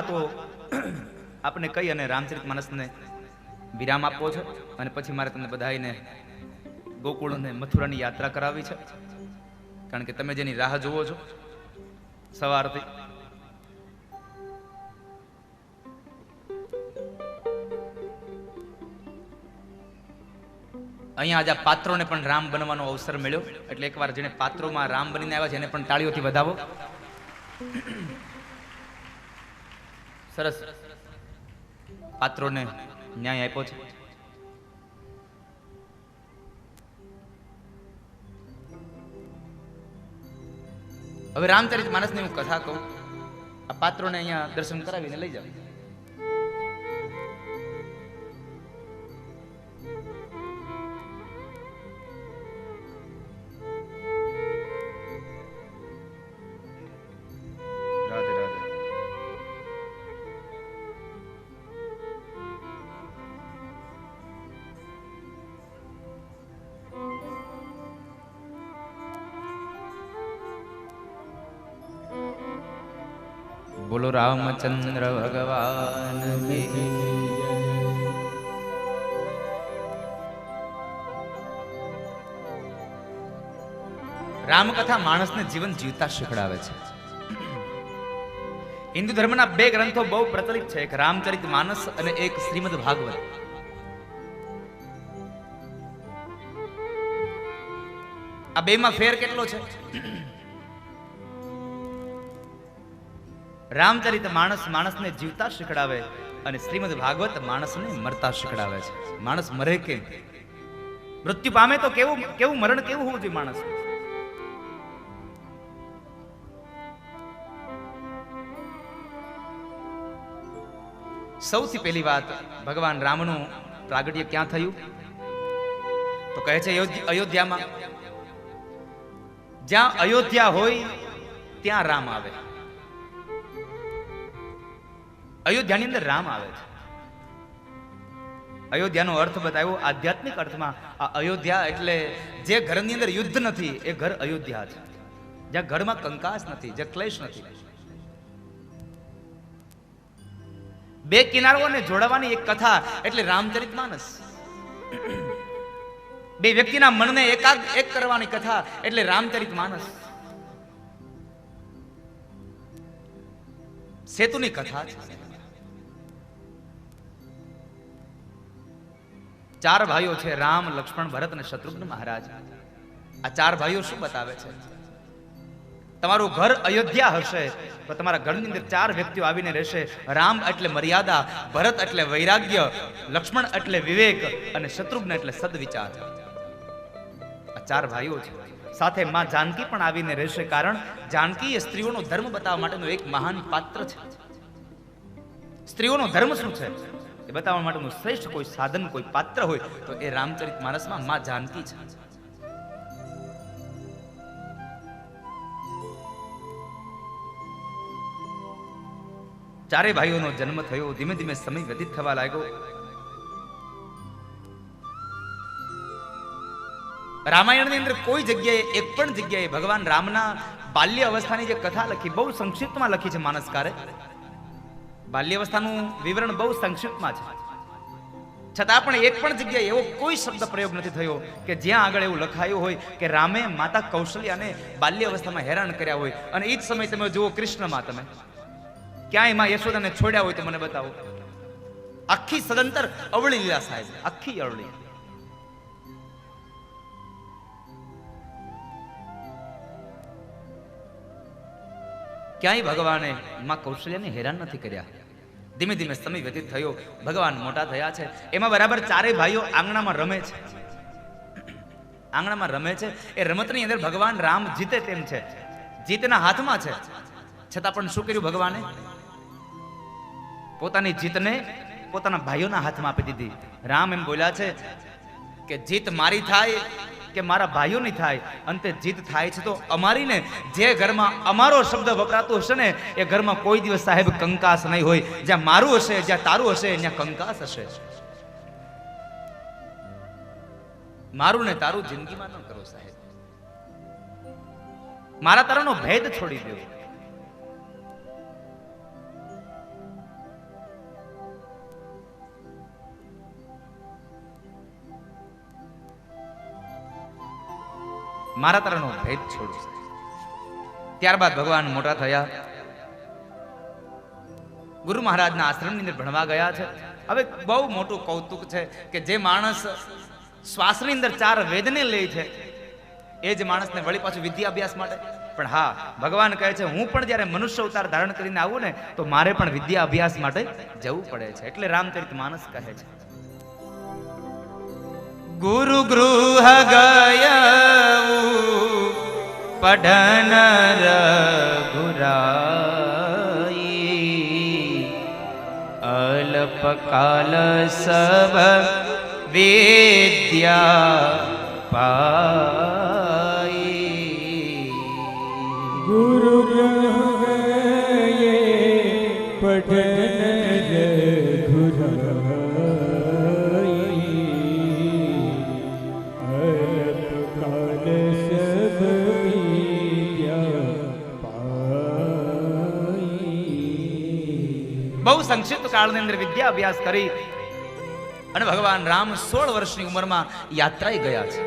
તો આપને કહી અને રામચરિતમાનસને વિરામ આપવો છે અને પછી મારે તમને બધાને ગોકુળ અને મથુરાની યાત્રા કરાવી છે, કારણ કે તમે જેની રાહ જોવો છો સવારથી. અહીંયા આજે પાત્રોને પણ રામ બનવાનો અવસર મળ્યો, એટલે એકવાર જેને પાત્રોમાં રામ બનીને આવ્યા છે એને પણ તાળીઓથી વધાવો. સરસ પાત્રોને ન્યાય આપ્યો છે. હવે રામચરિતમાનસની હું કથા કહું. આ પાત્રોને અહીંયા દર્શન કરાવીને લઈ જાવ. રાધે રાધે. બોલો રામચંદ્ર ભગવાન કી જય. રામકથા માણસને જીવન જીવતા શીખડાવે છે. હિન્દુ ધર્મના બે ગ્રંથો બહુ પ્રચલિત છે, એક રામચરિતમાનસ અને એક શ્રીમદ ભાગવત. આ બેમાં ફેર કેટલો છે? રામચરિતમાનસ માણસને જીવતા શીખડાવે અને શ્રીમદ ભાગવત માણસને મરતા શીખડાવે છે. માણસ મરે કેમ, મૃત્યુ પામે તો કેવું મરણ કેવું હોવું જોઈએ માણસ. સૌથી પહેલી વાત, ભગવાન રામનું પ્રાગટ્ય ક્યાં થયું? તો કહે છે અયોધ્યામાં. જ્યાં અયોધ્યા હોય ત્યાં રામ આવે. અયોધ્યાની અંદર રામ આવે છે. અયોધ્યાનો અર્થ બતાવ્યો આધ્યાત્મિક અર્થમાં. આ અયોધ્યા એટલે જે ઘરની અંદર યુદ્ધ નથી એ ઘર અયોધ્યા છે. જ્યાં ઘરમાં કંકાસ નથી, જ્યાં ક્લેશ નથી. બે કિનારોને જોડવાની એક કથા એટલે રામચરિતમાનસ. બે વ્યક્તિના મનને એક કરવાની કથા એટલે રામચરિતમાનસ. સેતુની કથા છે. ચાર ભાઈઓ છે, રામ, લક્ષ્મણ, ભરત અને શત્રુઘ્ન મહારાજ. આ ચાર ભાઈઓ શું બતાવે છે? તમારું ઘર અયોધ્યા હશે તો તમારા ઘરની અંદર ચાર વ્યક્તિઓ આવીને રહેશે. રામ એટલે મર્યાદા, ભરત એટલે વૈરાગ્ય, લક્ષ્મણ એટલે વિવેક અને શત્રુઘ્ન એટલે સદવિચાર. આ ચાર ભાઈઓ છે. સાથે માં જાનકી પણ આવીને રહેશે, કારણ જાનકી એ સ્ત્રીઓનો ધર્મ બતાવવા માટેનું એક મહાન પાત્ર છે. સ્ત્રીઓનો ધર્મ શું છે એ બતાવવા માટેનું શ્રેષ્ઠ કોઈ સાધન, કોઈ પાત્ર હોય તો એ રામચરિતમાનસમાં માં જાનકી છે. ચારે ભાઈઓનો જન્મ થયો. ધીમે ધીમે સમય વ્યતીત થવા લાગ્યો. રામાયણની અંદર કોઈ જગ્યાએ, એક પણ જગ્યાએ ભગવાન રામના બાલ્ય અવસ્થાની જે કથા લખી બહુ સંક્ષિપ્તમાં લખી છે માનસકારે. બાલ્ય અવસ્થાનું વિવરણ બહુ સંક્ષિપ્તમાં છે, છતાં પણ એક પણ જગ્યાએ એવો કોઈ શબ્દ પ્રયોગ નથી થયો કે જ્યાં આગળ એવું લખાયું હોય કે રામે માતા કૌશલ્યાને બાલ્ય અવસ્થામાં હેરાન કર્યા હોય. અને એ જ સમય તમે જુઓ કૃષ્ણમાં, તમે ક્યાંય માં યશોદાને છોડ્યા હોય તો મને બતાવો. આખી સદંતર અવળી લીલા સાહેબ, આખી અવળી. ક્યાંય ભગવાને માં કૌશલ્યાને હેરાન નથી કર્યા. ધીમે ધીમે સમય વ્યતીત થયો, ભગવાન મોટા થયા છે. એમાં બરાબર ચારેય ભાઈઓ આંગણામાં રમે છે. આંગણામાં રમે છે. એ રમતની અંદર ભગવાન રામ જીતે તેમ છે, જીતના હાથમાં છે. છતાં પણ શું કર્યું ભગવાને? પોતાની જીતને પોતાના ભાઈઓના હાથમાં આપી દીધી. રામ એમ બોલ્યા છે કે જીત મારી થાય કે મારા ભાઈઓની થાય, અંતે જીત થાય છે તો અમારી ને. જે ઘરમાં અમારો શબ્દ વપરાતો હશે ને એ ઘરમાં કોઈ દિવસ સાહેબ કંકાસ નહીં હોય. જ્યાં મારું હશે, જ્યાં તારું હશે, ત્યાં કંકાસ હશે. મારું ને તારું જિંદગીમાં ન કરો સાહેબ. મારા તારાનો ભેદ છોડી દો. મારા તારાનો ભેદ છોડું. ત્યારબાદ ભગવાન મોટા થયા, ગુરુ મહારાજના આશ્રમની અંદર ભણવા ગયા છે. હવે બહુ મોટું કૌતુક છે કે જે માણસ શ્વાસની અંદર 4 વેદને લે છે એ જ માણસને વળી પાછું વિદ્યા અભ્યાસ માટે. પણ હા, ભગવાન કહે છે હું પણ જ્યારે મનુષ્ય અવતાર ધારણ કરીને આવું ને તો મારે પણ વિદ્યા અભ્યાસ માટે જવું પડે છે. એટલે રામચરિત માનસ કહે છે, ગુરુ ગૃહ ગયઉ પઢન રઘુરાઈ અલ્પકાલ સબ વિદ્યા પાઈ. ગુરુ ગૃહ ગયે પઢન રઘુરાઈ અલ્પકાલ સબ વિદ્યા પાઈ. બહુ સંક્ષિપ્ત કાળની અંદર વિદ્યા અભ્યાસ કરી અને ભગવાન રામ 16 વર્ષની ઉંમરમાં યાત્રાએ ગયા છે.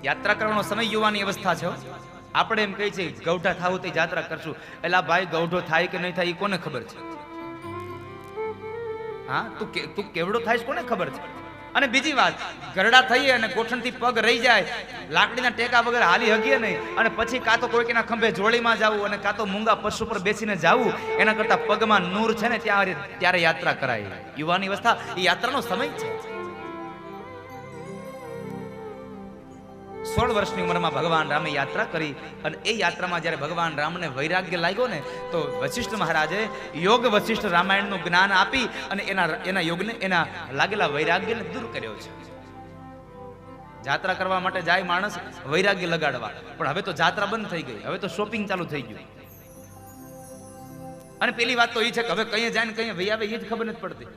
યાત્રા કરવાનો સમય યુવાની અવસ્થા છે. આપણે એમ કહીએ છીએ ગૌઢા થાવું તે યાત્રા કરશું. એલા ભાઈ, ગૌઢો થાય કે નહીં થાય એ કોને ખબર છે? હા, તું કેવડો થાય કોને ખબર છે? અને બીજી વાત, ગરડા થઈએ અને ગોઠણથી પગ રહી જાય, લાકડીના ટેકા વગર હાલી હગીએ નહીં, અને પછી કાં તો કોઈકના ખંભે જોડીમાં જવું અને કાં તો મૂંગા પશુ પર બેસીને જવું, એના કરતા પગમાં નૂર છે ને ત્યારે યાત્રા કરાય. યુવાની અવસ્થા એ યાત્રાનો સમય છે. 16 વર્ષની ઉંમરમાં ભગવાન રામે યાત્રા કરી અને એ યાત્રામાં જ્યારે ભગવાન રામને વૈરાગ્ય લાગ્યો ને તો વશિષ્ઠ મહારાજે યોગ વશિષ્ઠ રામાયણનું જ્ઞાન આપી અને એના યોગને, એના લાગેલા વૈરાગ્યને દૂર કર્યો છે. જાત્રા કરવા માટે જાય માણસ વૈરાગ્ય લગાડવા, પણ હવે તો જાત્રા બંધ થઈ ગઈ, હવે તો શોપિંગ ચાલુ થઈ ગયું. અને પેલી વાત તો એ છે કે હવે કઈ જાય ને કઈ વહી આવે એ જ ખબર નથી પડતી.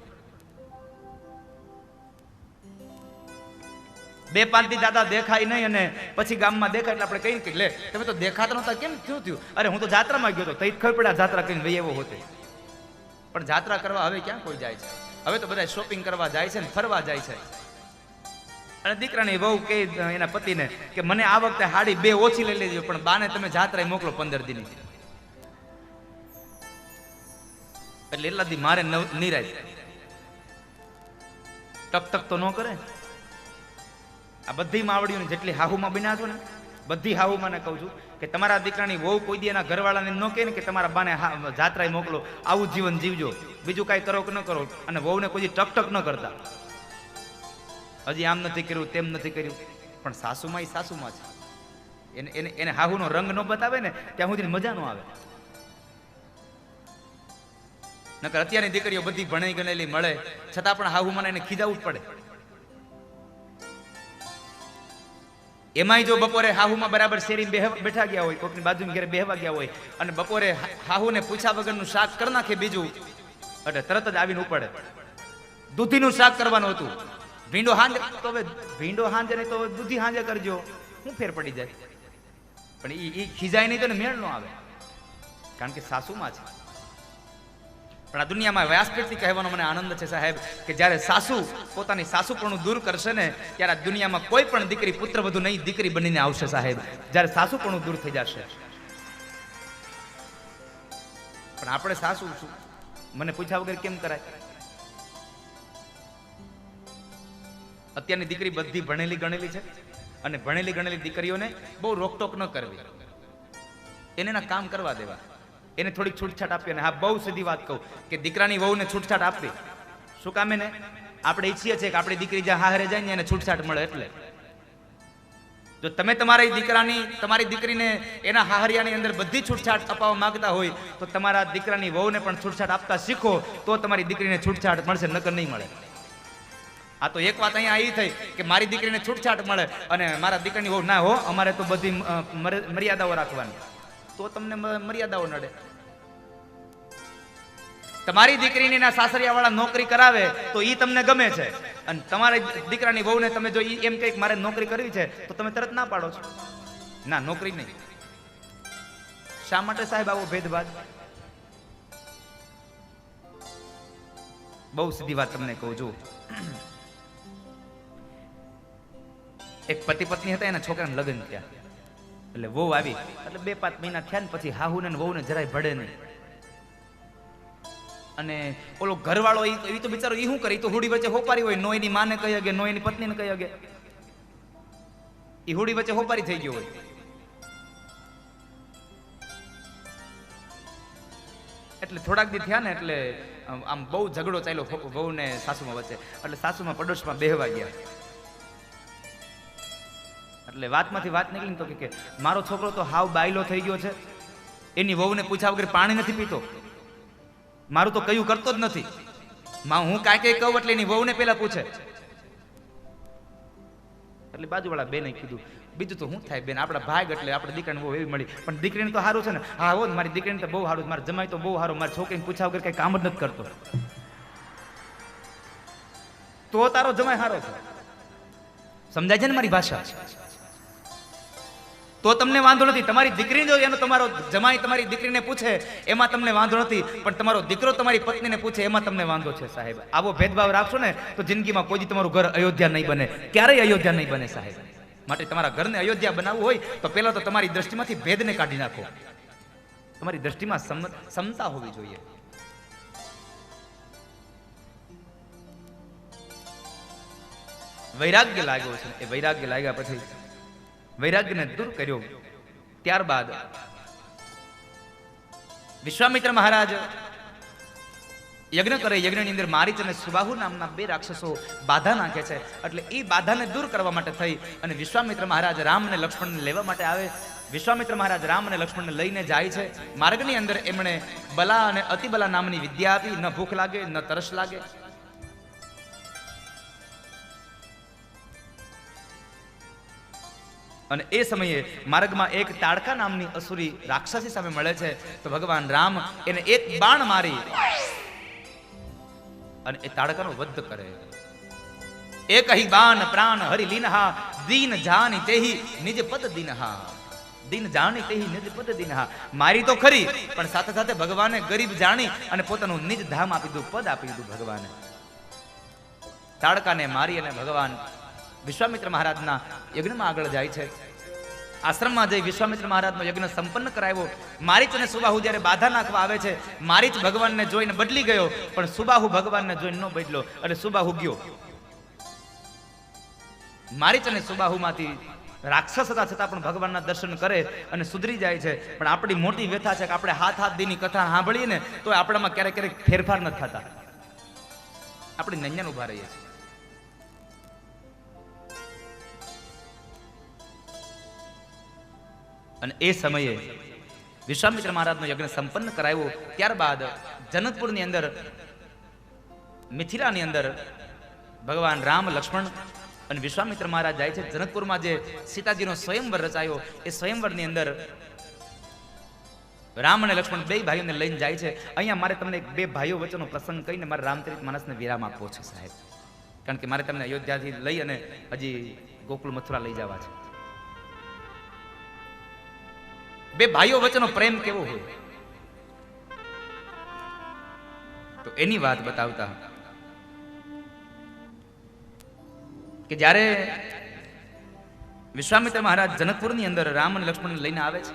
2-5 દી દાદા દેખાય નહીં અને પછી ગામમાં દેખાય એટલે આપણે કહીએ કે લે તમે તો દેખાતા નહોતા, કેમ શું થયું? અરે હું તો જાત્રામાં ગયો હતો, તઈ ખબર પડ્યા જાત્રા કરીને વહી એવો હોતે. પણ જાત્રા કરવા હવે ક્યાં કોઈ જાય છે? હવે તો બધા શોપિંગ કરવા જાય છે ને ફરવા જાય છે. અને દીકરાની વહુ કે એના પતિને કે મને આ વખતે હાડી 2 ઓછી લઈ લેજો, પણ બાને તમે જાત્રાએ મોકલો 15 દિન. એટલે એટલા દી મારે નિરાય ટક ટક તો ન કરે. આ બધી માવડીઓની જેટલી હાહુમાં બન્યા છો ને, બધી હાહુમાં કહું છું કે તમારા દીકરાની વહુ કોઈ દી એના ઘરવાળાને ન કહે ને કે તમારા બાને જાત્રાએ મોકલો, આવું જીવન જીવજો, બીજું કાંઈ કરો કે ન કરો. અને વહુને કોઈ દી ટક ટક ન કરતા. હજી આમ નથી કર્યું, તેમ નથી કર્યું, પણ સાસુમાં એ સાસુમાં છે. એને હાહુનો રંગ ન બતાવે ને ત્યાં સુધી મજા ન આવે. નકર અત્યારની દીકરીઓ બધી ભણી ગણેલી મળે છતાં પણ હાહુમાં એને ખીજાવું જ પડે. એમાંય જો બપોરે હાહુમાં બરાબર શેરી બેઠા ગયા હોય, કોકની બાજુની ઘરે બેહવા ગયા હોય અને બપોરે હાહુને પૂછા વગરનું શાક કરી નાખે બીજું, એટલે તરત જ આવીને ઉપડે. દૂધીનું શાક કરવાનું હતું, ભીંડો હાંજે, તો હવે ભીંડો હાંજે નહીં તો દૂધી હાંજે કરજો, શું ફેર પડી જાય? પણ એ ખીજાય નહીં તો મેળ ન આવે, કારણ કે સાસુમાં છે. પણ આ દુનિયામાં વ્યાસપીઠથી કહેવાનો મને આનંદ છે સાહેબ કે જ્યારે સાસુ પોતાની સાસુપણું દૂર કરશે ને ત્યારે આ દુનિયામાં કોઈ પણ દીકરી પુત્રવધુ નહીં દીકરી બનીને આવશે સાહેબ, જ્યારે સાસુપણું દૂર થઈ જશે. પણ આપણે સાસુ શું મને પૂછ્યા વગર કેમ કરાય? અત્યારની દીકરી બધી ભણેલી ગણેલી છે અને ભણેલી ગણેલી દીકરીઓને બહુ રોકટોક ન કરવી, એને એના કામ કરવા દેવા, એને થોડીક છૂટછાટ આપી. અને હા, બહુ સીધી વાત કહું કે દીકરાની વહુને છૂટછાટ આપવી. શું કામ? એને આપણે ઈચ્છીએ છીએ કે આપણી દીકરી જ્યાં હારે જાય ને એને છૂટછાટ મળે. એટલે જો તમે તમારી દીકરીને એના હાહરિયાની અંદર બધી છૂટછાટ અપાવવા માંગતા હોય તો તમારા દીકરાની વહુને પણ છૂટછાટ આપતા શીખો, તો તમારી દીકરીને છૂટછાટ મળશે, નકર નહીં મળે. આ તો એક વાત અહીંયા આવી થઈ કે મારી દીકરીને છૂટછાટ મળે અને મારા દીકરાની વહુ ના હો, અમારે તો બધી મર્યાદાઓ રાખવાની, તો તમને મર્યાદાઓ નડે. તમારી દીકરીને એના સાસરિયા વાળા નોકરી કરાવે તો ઈ તમને ગમે છે, અને તમારા દીકરાની વહુને તમે જો એમ કહે મારે નોકરી કરવી છે તો તમે તરત ના પાડો છો, ના નોકરી નહીં. શા માટે સાહેબ આવો ભેદભાવ? બહુ સીધી વાત તમને કહું છું. એક પતિ પત્ની હતા, એના છોકરાને લગ્ન થયા, એટલે વહુ આવી, એટલે 2-5 મહિના થયા ને પછી હાહુને ને વહુને જરાય ભળે નહીં. અને ઓલો ઘરવાળો એ તો બિચારો એ શું કરે, તો હુડી વચ્ચે હોપારી હોય, નો એની માને કહી હગે, નો એની પત્નીને કહી હગે, એ હુડી વચ્ચે હોપારી થઈ ગયો હોય. એટલે થોડાક દી થયા ને એટલે આમ બહુ ઝઘડો ચાલ્યો વહુ ને સાસુમાં વચ્ચે. એટલે સાસુમાં પડોશમાં બેહવા ગયા. એટલે વાતમાંથી વાત નીકળી તો કે મારો છોકરો તો હાવ બાયલો થઈ ગયો છે, એની વહુને પૂછ્યા વગર પાણી નથી પીતો, મારું તો કયું કરતો જ નથી. હું કાંઈ કઈ કહું એટલે એની વહુને પેલા પૂછે. એટલે બાજુવાળા બેને કીધું, બીજું તો શું થાય બેન, આપણા ભાગ એટલે આપણે દીકરીને બહુ એવી મળી, પણ દીકરીને તો સારું છે ને. હા હો, મારી દીકરીને તો બહુ સારું, મારા જમાઈ તો બહુ સારું, મારી છોકરીને પૂછ્યા વગર કઈ કામ જ નથી કરતો. તો તારો જમાઈ સારો છે, સમજાય છે ને મારી ભાષા? તો તમને વાંધો નથી. તમારી દીકરી જો એનો તમારો જમાઈ તમારી દીકરીને પૂછે એમાં તમને વાંધો નથી, પણ તમારો દીકરો તમારી પત્નીને પૂછે એમાં તમને વાંધો છે. સાહેબ, આવો ભેદભાવ રાખશો ને તો જિંદગીમાં કોઈ તમારું ઘર અયોધ્યા નહીં બને, ક્યારેય અયોધ્યા નહીં બને સાહેબ. માટે તમારા ઘરને અયોધ્યા બનાવવું હોય તો પહેલા તો તમારી દ્રષ્ટિમાંથી ભેદને કાઢી નાખો. તમારી દ્રષ્ટિમાં સમતા હોવી જોઈએ. વૈરાગ્ય લાગ્યો છે, એ વૈરાગ્ય લાગ્યા પછી વૈરાગ્યને દૂર કર્યો. ત્યારબાદ વિશ્વામિત્ર મહારાજ યજ્ઞ કરે. યજ્ઞની અંદર મારીચ અને સુબાહુ નામના 2 રાક્ષસો બાધા નાખે છે. એટલે એ બાધાને દૂર કરવા માટે થઈ અને વિશ્વામિત્ર મહારાજ રામ અને લક્ષ્મણને લેવા માટે આવે. વિશ્વામિત્ર મહારાજ રામ અને લક્ષ્મણને લઈને જાય છે. માર્ગની અંદર એમણે બલા અને અતિબલા નામની વિદ્યા આપી. ન ભૂખ લાગે ન તરસ લાગે. અને એ સમયે માર્ગમાં એક તાડકા નામની અસુરી રાક્ષસી સામે મળે છે. તો ભગવાન રામ એને એક બાણ મારી અને એ તાડકાનો વધ કરે. એક હી બાણ પ્રાણ હરિ લીનહા, દીન જાની તેહી નિજ પદ દીનહા. દીન જાણી તેહી નિજ પદ દીનહા. મારી તો ખરી, પણ સાથે સાથે ભગવાને ગરીબ જાણી અને પોતાનું નિજ ધામ આપી દીધું, પદ આપી દીધું ભગવાને. તાડકાને મારી અને ભગવાન વિશ્વામિત્ર મહારાજના યજ્ઞમાં આગળ જાય છે. આશ્રમમાં જઈ વિશ્વામિત્ર મહારાજનો યજ્ઞ સંપન્ન કરાવ્યો. મારીચ અને સુબાહુ જ્યારે બાધા નાખવા આવે છે, મારીચ ભગવાનને જોઈને બદલી ગયો, પણ સુબાહુ ભગવાનને જોઈને ન બદલ્યો અને સુબાહુ ગયો. મારીચ અને સુબાહુમાંથી રાક્ષસ હતા છતાં પણ ભગવાનના દર્શન કરે અને સુધરી જાય છે. પણ આપણી મોટી વ્યથા છે કે આપણે હાથ દીની કથા સાંભળીએ ને તો આપણામાં ક્યારેક ક્યારેક ફેરફાર નથી થતા, આપણે નૈયાન ઉભા રહીએ છીએ. અને એ સમયે વિશ્વામિત્ર મહારાજનો યજ્ઞ સંપન્ન કરાવ્યો. ત્યારબાદ જનકપુરની અંદર, મિથિલાની અંદર ભગવાન રામ, લક્ષ્મણ અને વિશ્વામિત્ર મહારાજ જાય છે. જનકપુરમાં જે સીતાજીનો સ્વયંવર રચાયો, એ સ્વયંવરની અંદર રામ અને લક્ષ્મણ 2 ભાઈઓને લઈને જાય છે. અહીંયા મારે તમને 2 ભાઈઓ વચ્ચેનો પ્રસંગ કહીને મારે રામચરિતમાનસને વિરામ આપવો છે સાહેબ, કારણ કે મારે તમને અયોધ્યાથી લઈ અને હજી ગોકુળ મથુરા લઈ જવા છે. 2 ભાઈઓ વચ્ચેનો પ્રેમ કેવો હોય તો એની વાત બતાવતા કે જ્યારે વિશ્વામિત્ર મહારાજ જનકપુરની અંદર રામ અને લક્ષ્મણને લઈને આવે છે,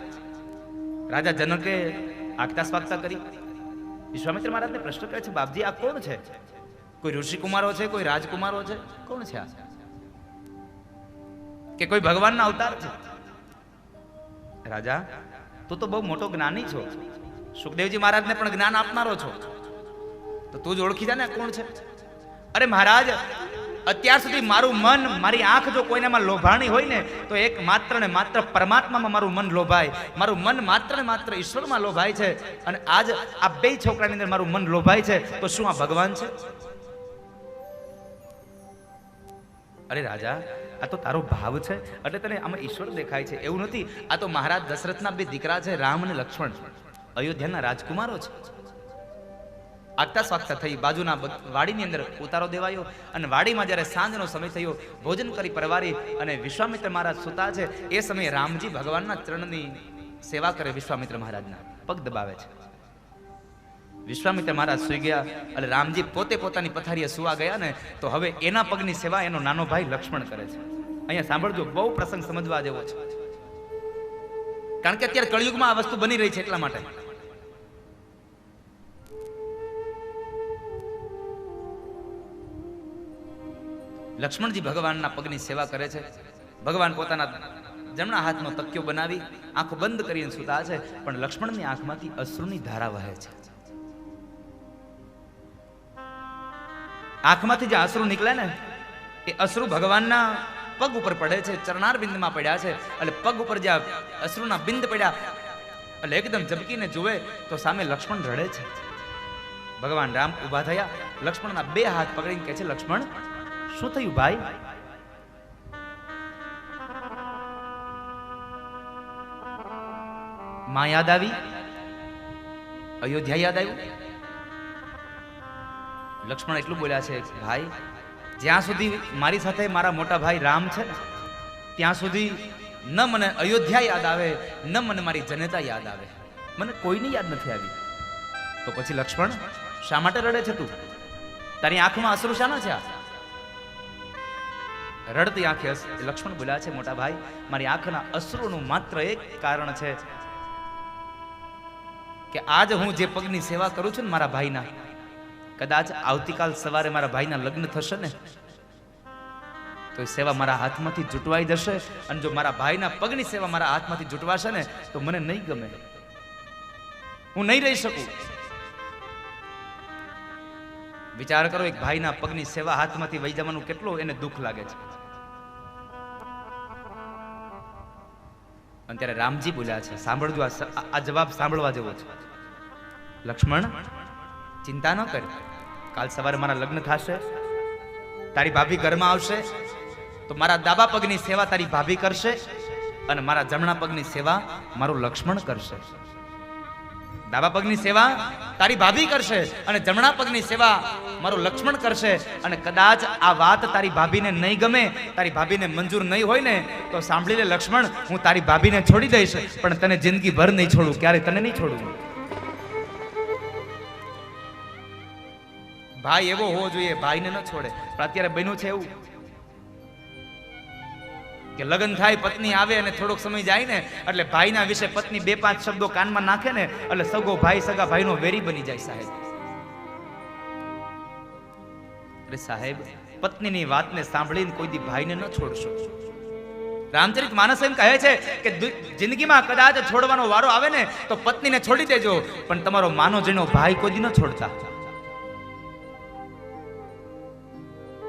રાજા જનકે આગતા સ્વાગતા કરી. વિશ્વામિત્ર મહારાજને પ્રશ્ન કરે છે, બાપજી આ કોણ છે? કોઈ ઋષિકુમારો છે, કોઈ રાજકુમારો છે, કોણ છે આ? કે કોઈ ભગવાનના અવતાર છે? રાજા, તું તો બહુ મોટો જ્ઞાની છો, સુખદેવજી મહારાજને પણ જ્ઞાન આપનારો છો, તો તું જ ઓળખી જા ને કોણ છે. અરે મહારાજ, અત્યાર સુધી મારું મન, મારી આંખ જો કોઈનામાં લોભાણી હોય ને તો એક માત્ર ને માત્ર પરમાત્મામાં મારું મન લોભાય. મારું મન માત્ર ને માત્ર ઈશ્વરમાં લોભાય છે. અને આજ આ 2 છોકરાની અંદર મારું મન લોભાય છે, તો શું આ ભગવાન છે? અરે રાજા, આ તો તારો ભાવ છે એટલે તને આમાં ઈશ્વર દેખાય છે, એવું નથી. આ તો મહારાજ દશરથના 2 દીકરા છે, રામ અને લક્ષ્મણ, અયોધ્યાના રાજકુમારો છે. આગતા સ્વાગતા થઈ. બાજુના વાડીની અંદર ઉતારો દેવાયો અને વાડીમાં જ્યારે સાંજનો સમય થયો, ભોજન કરી પરવારી અને વિશ્વામિત્ર મહારાજ સુતા છે, એ સમયે રામજી ભગવાનના ચરણની સેવા કરે. વિશ્વામિત્ર મહારાજના પગ દબાવે છે. વિશ્વામિત્ર મહારાજ સુઈ ગયા એટલે રામજી પોતે પોતાની પથારીએ સુવા ગયા ને તો હવે એના પગની સેવા એનો નાનો ભાઈ લક્ષ્મણ કરે છે. અહીંયા સાંભળજો, બહુ પ્રસંગ સમજવા જેવો છે, કારણ કે અત્યારે કળિયુગમાં આ વસ્તુ બની રહી છે એટલા માટે. લક્ષ્મણજી ભગવાનના પગની સેવા કરે છે. ભગવાન પોતાના જમણા હાથનો તકિયો બનાવી આંખો બંધ કરીને સૂતા છે, પણ લક્ષ્મણની આંખમાંથી અશ્રુની ધારા વહે છે. આંખમાંથી જે અશ્રુ નીકળે ને એ અશ્રુ ભગવાનના પગ ઉપર પડે છે, ચરણાર બિંદમાં પડ્યા છે. એટલે પગ ઉપર જે અશ્રુના બિંદ પડ્યા એટલે એકદમ ઝબકીને જુએ તો સામે લક્ષ્મણ રડે છે. ભગવાન રામ ઊભા થયા, લક્ષ્મણના બે હાથ પકડીને કહે છે, લક્ષ્મણ શું થયું ભાઈ? માં યાદ આવી? અયોધ્યા યાદ આવ્યું? લક્ષ્મણ એટલું બોલ્યા છે, ભાઈ જ્યાં સુધી મારી સાથે મારા મોટા ભાઈ રામ છે ને ત્યાં સુધી ન મને અયોધ્યા યાદ આવે, ન મને મારી જનતા યાદ આવે, મને કોઈની યાદ નથી આવી. તો પછી લક્ષ્મણ શા માટે રડે છે તું? તારી આંખમાં અશ્રુ શાના છે? રડતી આંખે લક્ષ્મણ બોલ્યા છે, મોટા ભાઈ મારી આંખના અશ્રુનું માત્ર એક કારણ છે કે આજ હું જે પગની સેવા કરું છું ને મારા ભાઈના, કદાચ આવતીકાલ સવારે મારા ભાઈના લગ્ન થશે ને તો એ સેવા મારા હાથમાંથી જૂટવાઈ જશે, અને જો મારા ભાઈના પગની સેવા મારા હાથમાંથી જૂટવાશે ને તો મને નહીં ગમે, હું નહીં રહી શકું. વિચાર કરો, એક ભાઈના પગની સેવા હાથમાંથી વહી જવાનું કેટલું એને દુઃખ લાગે છે. અને ત્યારે રામજી બોલ્યા છે, સાંભળજો, આ જવાબ સાંભળવા જેવો છે. લક્ષ્મણ ચિંતા ન કર, કાલ સવારે મારા લગ્ન થશે, તારી ભાભી ઘરમાં આવશે તો મારા ડાબા પગની સેવા તારી ભાભી કરશે અને મારા જમણા પગની સેવા મારું લક્ષ્મણ કરશે. ડાબા પગની સેવા તારી ભાભી કરશે અને જમણા પગની સેવા મારું લક્ષ્મણ કરશે. અને કદાચ આ વાત તારી ભાભીને નહીં ગમે, તારી ભાભીને મંજૂર નહીં હોય ને તો સાંભળી લે લક્ષ્મણ, હું તારી ભાભીને છોડી દઈશ પણ તને જિંદગી ભર નહીં છોડું, ક્યારે તને નહીં છોડું. ભાઈ એવો હોવો જોઈએ, ભાઈને ન છોડે. પણ અત્યારે બન્યું છે એવું કે લગ્ન થાય, પત્ની આવે અને થોડોક સમય જાય ને એટલે ભાઈના વિશે પત્ની 2-5 શબ્દો કાનમાં નાખે ને એટલે સગો ભાઈ સગા ભાઈનો વેરી બની જાય. સાહેબ, અરે સાહેબ, પત્નીની વાતને સાંભળીને કોઈ દી ભાઈને ન છોડશો. રામચરિત માનસ એમ કહે છે કે જિંદગીમાં કદાચ છોડવાનો વારો આવે ને તો પત્નીને છોડી દેજો, પણ તમારો માનો જેનો ભાઈ કોઈ દી ન છોડતા.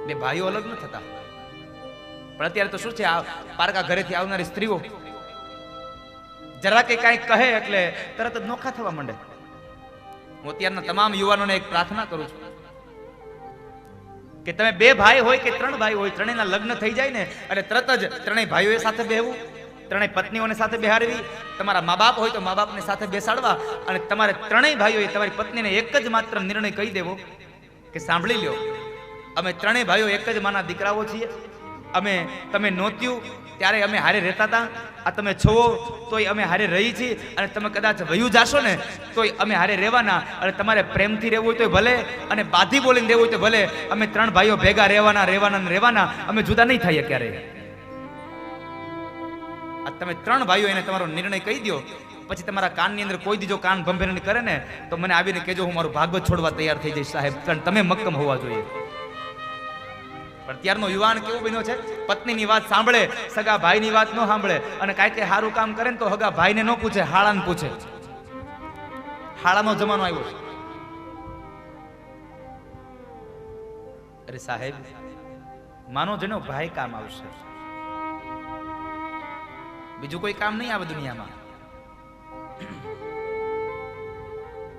બે ભાઈઓ અલગ ન થતા. પણ અત્યારે તો શું છે, આ પારકા ઘરેથી આવનારી સ્ત્રીઓ જરા કે કાંઈક કહે એટલે તરત જ નોખા થવા માંડે. હું અત્યારના તમામ યુવાનોને એક પ્રાર્થના કરું છું કે તમે 2 ભાઈ હોય કે 3 ભાઈ હોય, ત્રણેયના લગ્ન થઈ જાય ને એટલે તરત જ ત્રણેય ભાઈઓએ સાથે બેહવું, ત્રણેય પત્નીઓને સાથે બેહાડવી, તમારા મા બાપ હોય તો મા બાપને સાથે બેસાડવા, અને તમારે ત્રણેય ભાઈઓએ તમારી પત્નીને એક જ માત્ર નિર્ણય કહી દેવો કે સાંભળી લ્યો, અમે ત્રણેય ભાઈઓ એક જ માના દીકરાઓ છીએ, અમે તમે નોત્યું ત્યારે અમે હારે રહેતા હતા, આ તમે છો તોય અમે હારે રહી છીએ, અને તમે કદાચ વયું જાશો ને તોય અમે હારે રહેવાના, અને તમારે પ્રેમથી રહેવું હોય તો ભલે અને બાધી બોલીને રહેવું હોય તો ભલે, અમે 3 ભાઈઓ ભેગા રહેવાના, અમે જુદા નહીં થઈએ ક્યારેય. આ તમે 3 ભાઈઓ એને તમારો નિર્ણય કહી દો, પછી તમારા કાનની અંદર કોઈ દીજો કાન ભંભેરણી કરે ને તો મને આવીને કહેજો, હું મારું ભાગવત છોડવા તૈયાર થઈ જઈશ સાહેબ, કારણ તમે મક્કમ હોવા જોઈએ. પણ ત્યારનો યુવાન કેવું બન્યો છે, પત્નીની વાત સાંભળે, સગા ભાઈની વાત ન સાંભળે, અને કાંઈક સારું કામ કરે ને તો સગા ભાઈને ન પૂછે, હાળાને પૂછે. હાળાનો જમાનો આવ્યો છે. અરે સાહેબ, માનો જેનો ભાઈ કામ આવશે, બીજું કોઈ કામ નહીં આવે દુનિયામાં.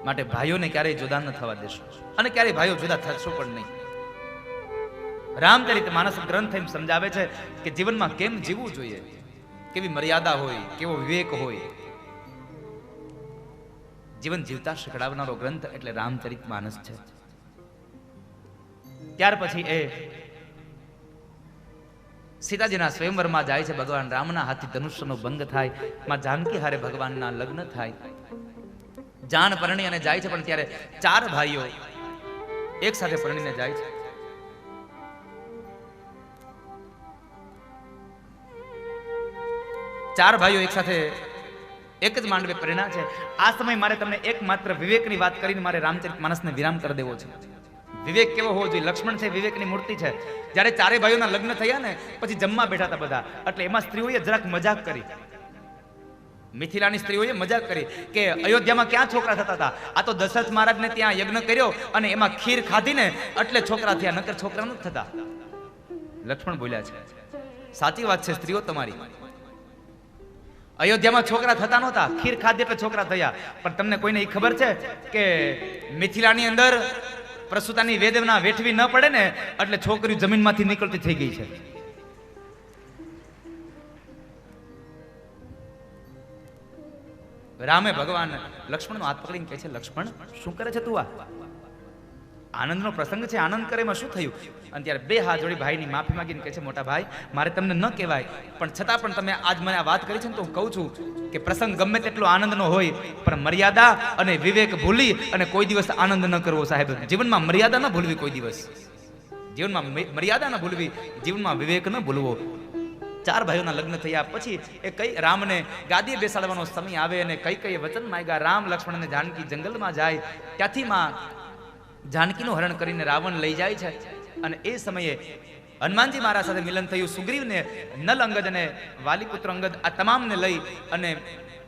માટે ભાઈઓને ક્યારેય જુદા ન થવા દેશો, અને ક્યારેય ભાઈઓ જુદા થશો પણ નહીં. રામચરિત માનસ ગ્રંથ એમ સમજાવે છે કે જીવનમાં કેમ જીવવું જોઈએ, કેવી મર્યાદા હોય, કેવો વિવેક હોય. જીવન જીવતા શીખડાવનારો ગ્રંથ એટલે રામચરિત માનસ છે. ત્યાર પછી એ સીતાજીના સ્વયંવરમાં જાય છે. ભગવાન રામના હાથથી ધનુષ્યનો ભંગ થાય, માં જાનકી હારે ભગવાનના લગ્ન થાય, જાન પરણી અને જાય છે. પણ ત્યારે 4 ભાઈઓ એક સાથે પરણીને જાય છે. ચાર ભાઈઓ એક સાથે એક જ માંડવે પરિણા છે. આ સમય મારે તમને એકમાત્ર વિવેકની વાત કરીને મારે રામચરિતમાનસને વિરામ કરી દેવો છે. વિવેક કેવો હોવો જોઈએ? લક્ષ્મણ છે વિવેકની મૂર્તિ છે. જ્યારે ચારે ભાઈઓના લગ્ન થયા ને પછી જમવા બેઠા હતા બધા, એટલે એમાં સ્ત્રીઓએ જરાક મજાક કરી. મિથિલાની સ્ત્રીઓએ મજાક કરી કે અયોધ્યામાં ક્યાં છોકરા થતા હતા? આ તો દશરથ મહારાજને ત્યાં યજ્ઞ કર્યો અને એમાં ખીર ખાધીને એટલે છોકરા થયા, નકર છોકરા નથી થતા. લક્ષ્મણ બોલ્યા છે, સાચી વાત છે સ્ત્રીઓ તમારી. અયોધ્યામાં છોકરા થતા નહોતા, ખીર ખાધી એટલે છોકરા થયા. પણ તમને કોઈને એ ખબર છે કે મિથિલાની અંદર પ્રસૂતાની વેદના વેઠવી ન પડે ને એટલે છોકરીઓ જમીનમાંથી નીકળતી થઈ ગઈ છે. રામે ભગવાન લક્ષ્મણનો હાથ પકડીને કહે છે, લક્ષ્મણ શું કરે છે તું? આ આનંદનો પ્રસંગ છે, આનંદ કરે એમાં શું થયું? અને ત્યારે બે હાથ જોડી ભાઈની માફી માંગીને કહે છે, મોટા ભાઈ મારે તમને ન કહેવાય, પણ છતાં પણ તમે આજ મને આ વાત કરી છે ને તો હું કહું છું કે પ્રસંગ ગમે તેટલો આનંદનો હોય પણ મર્યાદા અને વિવેક ભૂલી અને કોઈ દિવસ આનંદ ન કરવો સાહેબ. જીવનમાં મર્યાદા ન ભૂલવી, કોઈ દિવસ જીવનમાં મર્યાદા ન ભૂલવી, જીવનમાં વિવેક ન ભૂલવો. ચાર ભાઈઓના લગ્ન થયા પછી એ કઈ રામને ગાદીએ બેસાડવાનો સમય આવે અને કઈ કઈ વચન માંગ્યા. રામ લક્ષ્મણ અને જાનકી જંગલમાં જાય, ત્યાંથી માં જાનકીનું હરણ કરીને રાવણ લઈ જાય છે. અને એ સમયે હનુમાનજી મહારાજ સાથે મિલન થયું. સુગ્રીવને, નલ અંગદ અને વાલી પુત્ર અંગદ આ તમામને લઈ અને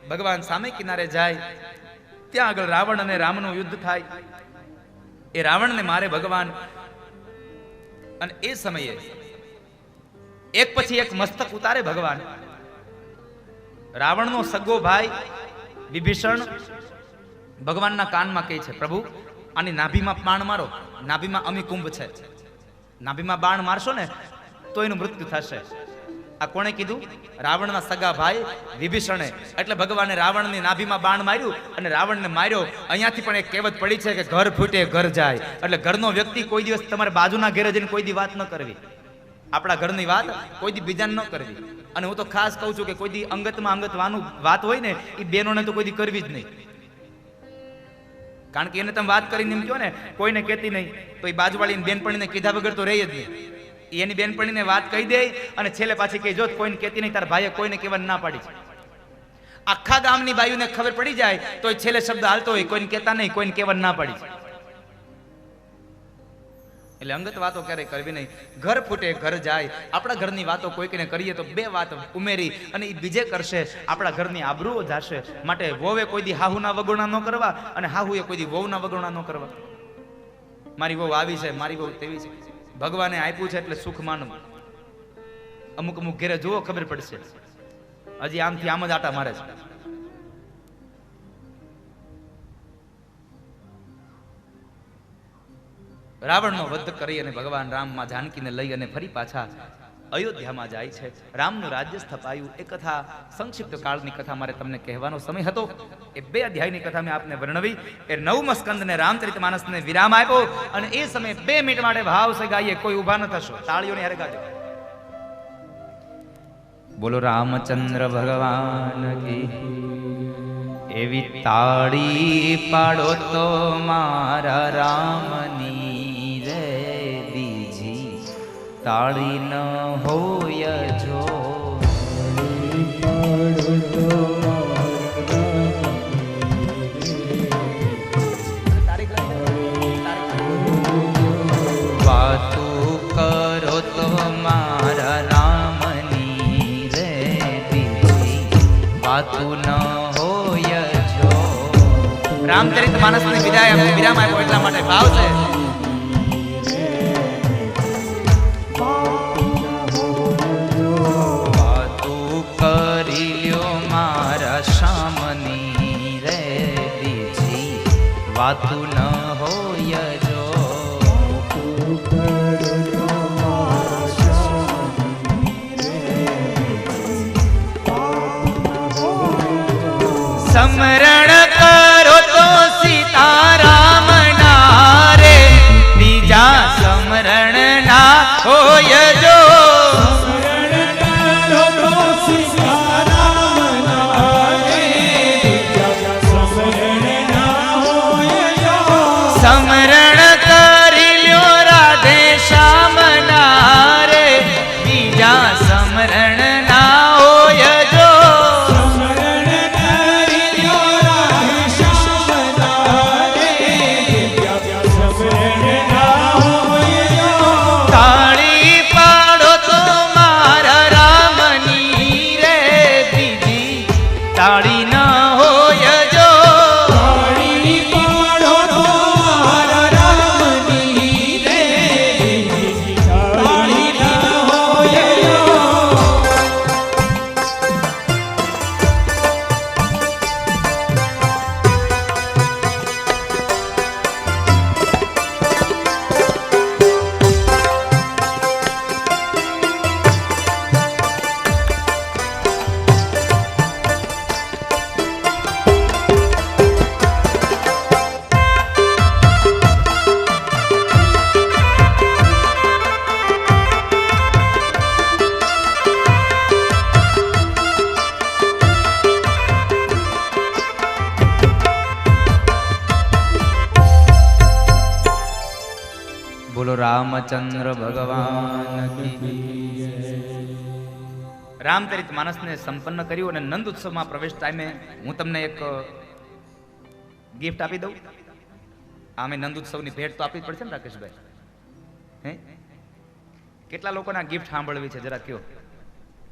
ભગવાન સામે કિનારે જાય. ત્યાં આગળ રાવણ અને રામનું યુદ્ધ થાય. એ રાવણને મારે ભગવાન. અને એ સમયે એક પછી એક મસ્તક ઉતારે ભગવાન. રાવણનો સગો ભાઈ વિભીષણ ભગવાનના કાનમાં કહે છે, પ્રભુ આની નાભીમાં બાણ મારો, નાભીમાં અમિકુંભ છે, નાભીમાં બાણ મારશો ને તો એનું મૃત્યુ થશે. આ કોણે કીધું? રાવણના સગા ભાઈ વિભીષણે. એટલે ભગવાને રાવણની નાભીમાં બાણ માર્યું અને રાવણને માર્યો. અહીંયાથી પણ એક કહેવત પડી છે કે ઘર ફૂટે ઘર જાય. એટલે ઘરનો વ્યક્તિ કોઈ દિવસ તમારે બાજુના ઘરે જઈને કોઈ દી વાત ન કરવી. આપણા ઘરની વાત કોઈ દી બીજાને ન કરવી. અને હું તો ખાસ કહું છું કે કોઈ દી અંગતમાં અંગતવાનું વાત હોય ને એ બેનોને તો કોઈ દી કરવી જ નહીં. કારણ કે એને તમે વાત કરીને એમ કહો ને કોઈને કહેતી નહીં તો એ બાજુવાળીને બેનપણીને કીધા વગર તો રહી જ નહીં. એની બેનપણીને વાત કહી દે અને છેલ્લે પાછી કહી, જો કોઈને કહેતી નહીં, તાર ભાઈએ કોઈને કહેવાની ના પાડી છે. આખા ગામની બાયુને ખબર પડી જાય તો એ છેલ્લે શબ્દ હાલતો હોય, કોઈને કહેતા નહીં, કોઈને કહેવાની ના પાડી છે. એટલે અંગત વાતો ક્યારેય કરવી નહીં. ઘર ફૂટે ઘર જાય. આપણા ઘરની વાતો કોઈકને કરીએ તો બે વાત ઉમેરી અને એ બીજે કરશે, આપણા ઘરની આબરૂઓ જાશે. માટે વોવે કોઈ દી હાહુના વગોણા ન કરવા અને હાહુએ કોઈ દી વહુના વગોણા ન કરવા. મારી વહુ આવી છે, મારી વહુ તેવી છે. ભગવાને આપ્યું છે એટલે સુખ માનવું. અમુક અમુક ઘેરે જુઓ ખબર પડશે, હજી આમથી આમ જ આટા મારે છે. રાવણનો વધ કરી અને ભગવાન રામમાં જાનકીને લઈ અને ફરી પાછા અયોધ્યામાં જાય છે. રામનું રાજ્ય સ્થપાયું. એ કથા સંક્ષિપ્ત કાળની કથા મારે તમને કહેવાનો સમય હતો. એ 2 અધ્યાયની કથા મેં આપને વર્ણવી. એ 9મા સ્કંદને રામચરિતમાનસને વિરામ આપ્યો અને એ સમયે 2 મિનિટ માટે ભાવ સે ગાઈએ. કોઈ ઊભા ન થશો, તાળીઓને હારે ગાજો. બોલો રામચંદ્ર ભગવાન કી. એવી તાળી પાડો તો મારા રામની રે, બીજી તાળી ન હોય જો. વાતું કરો તો મારા રામની રે, બીજી વાતું ન હોય જો. રામચરિતમાનસને વિરામ આપ્યો એટલા માટે ભાવ છે. વાતું કરી લ્યો મારા શામની રે, બીજી વાતું ન હોય જો. સમરણ કરો તો સીતારામ ના રે, બીજા સમરણ ના હોય જો. બોલો રામચંદ્ર ભગવાન કી. રામચરિત માનસને સંપન્ન કર્યું અને નંદ ઉત્સવમાં પ્રવેશ ટાઈમે હું તમને એક ગિફ્ટ આપી દઉં. આમે નંદ ઉત્સવની ભેટ તો આપવી જ પડશે ને રાકેશભાઈ? હે, કેટલા લોકોના ગિફ્ટ સાંભળવી છે જરા કયો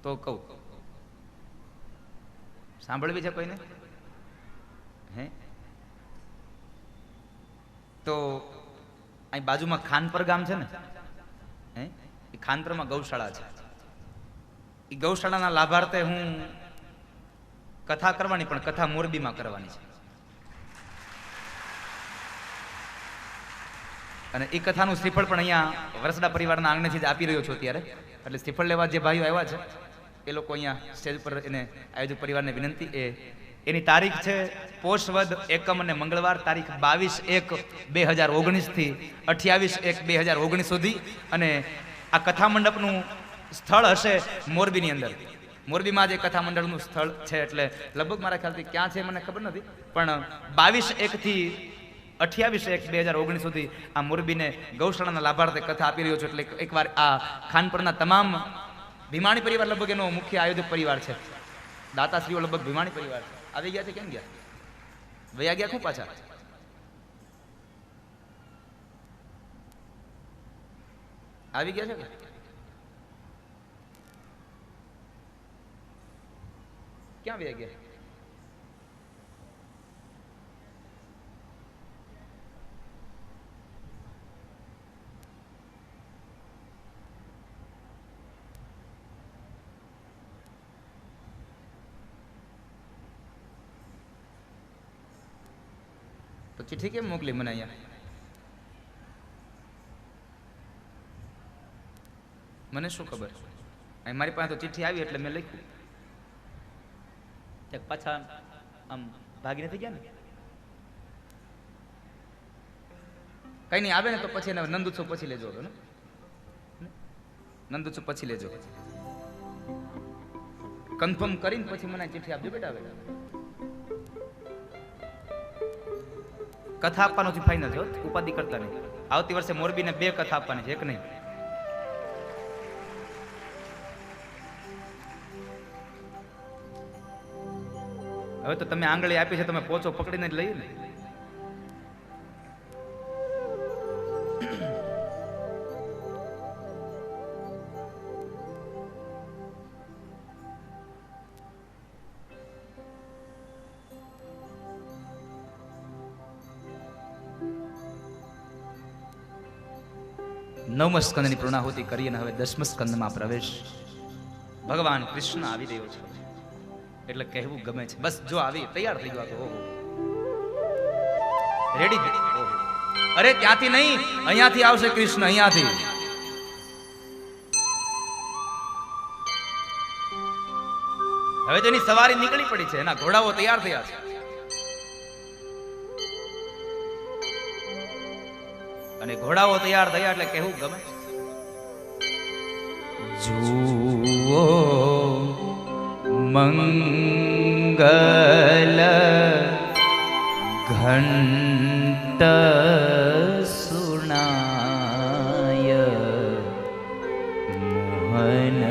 તો કહું. સાંભળવી છે કોઈને? હે, તો અહીં બાજુમાં ખાનપર ગામ છે ને, હે, એ ખાનપરમાં ગૌશાળા છે. એ ગૌશાળાના લાભાર્થે હું કથા કરવાની, પણ કથા મોરબીમાં કરવાની છે. અને એ કથાનું શ્રીફળ પણ અહીંયા વરસડા પરિવારના આંગણેથી જ આપી રહ્યો છું અત્યારે. એટલે શ્રીફળ લેવા જે ભાઈઓ આવ્યા છે એ લોકો અહીંયા સ્ટેજ પર એને આયોજક પરિવારને વિનંતી. એની તારીખ છે પોષવદ એકમ અને મંગળવાર, તારીખ 22/1/2019 થી 28/1/2019 સુધી. અને આ કથા મંડપનું સ્થળ હશે મોરબીની અંદર. મોરબીમાં જે કથા મંડળનું સ્થળ છે, એટલે લગભગ મારા ખ્યાલથી ક્યાં છે મને ખબર નથી, પણ 22/1 થી 28/1/2019 સુધી આ મોરબીને ગૌશાળાના લાભાર્થે કથા આપી રહ્યો છું. એટલે એકવાર આ ખાનપરના તમામ ભીમાણી પરિવાર લગભગ એનો મુખ્ય આયોજક પરિવાર છે. દાતાશ્રીઓ લગભગ ભીમાણી પરિવાર છે. આવી ગયા છે? કેમ ગયા? વયા ગયા શું પાછા? આવી ગયા છે? ક્યાં વયા ગયા? તો ચિઠ્ઠી કેમ મોકલી મને અહીંયા? મને શું ખબર? અહીં મારી પાસે તો ચિઠ્ઠી આવી એટલે મેં લખ્યું. પાછા આમ ભાગી નથી ગયા ને? કઈ નહીં, આવે ને તો પછી નંદ ઉત્સવ પછી લેજો. નંદ ઉત્સવ પછી લેજો. કન્ફર્મ કરીને પછી મને ચિઠ્ઠી આપજો બેટા. આવે કથા આપવાનો છે ફાઇનલ છે, ઉપાધિ કરતા નહીં. આવતી વર્ષે મોરબીને 2 કથા આપવાની છે, એક નહીં. હવે તો તમે આંગળી આપી છે, તમે પોચો પકડીને જ લઈએ ને. નવમ સ્કંદની પૂર્ણાહુતિ કરીને હવે 10મ સ્કંદમાં પ્રવેશ. ભગવાન કૃષ્ણ આવી રહ્યો છે એટલે કહેવું ગમે છે. બસ જો આવી તૈયાર થઈ ગયો તો રેડી. અરે ત્યાંથી નહીં, અહીંયાથી આવશે કૃષ્ણ. અહીંયાથી હવે તેની સવારી નીકળી પડી છે, એના ઘોડાઓ તૈયાર થયા છે. અને ઘોડાઓ તૈયાર થયા એટલે કહેવું ગમે. જુઓ મંગલ ઘંટ સુનાય, મોહન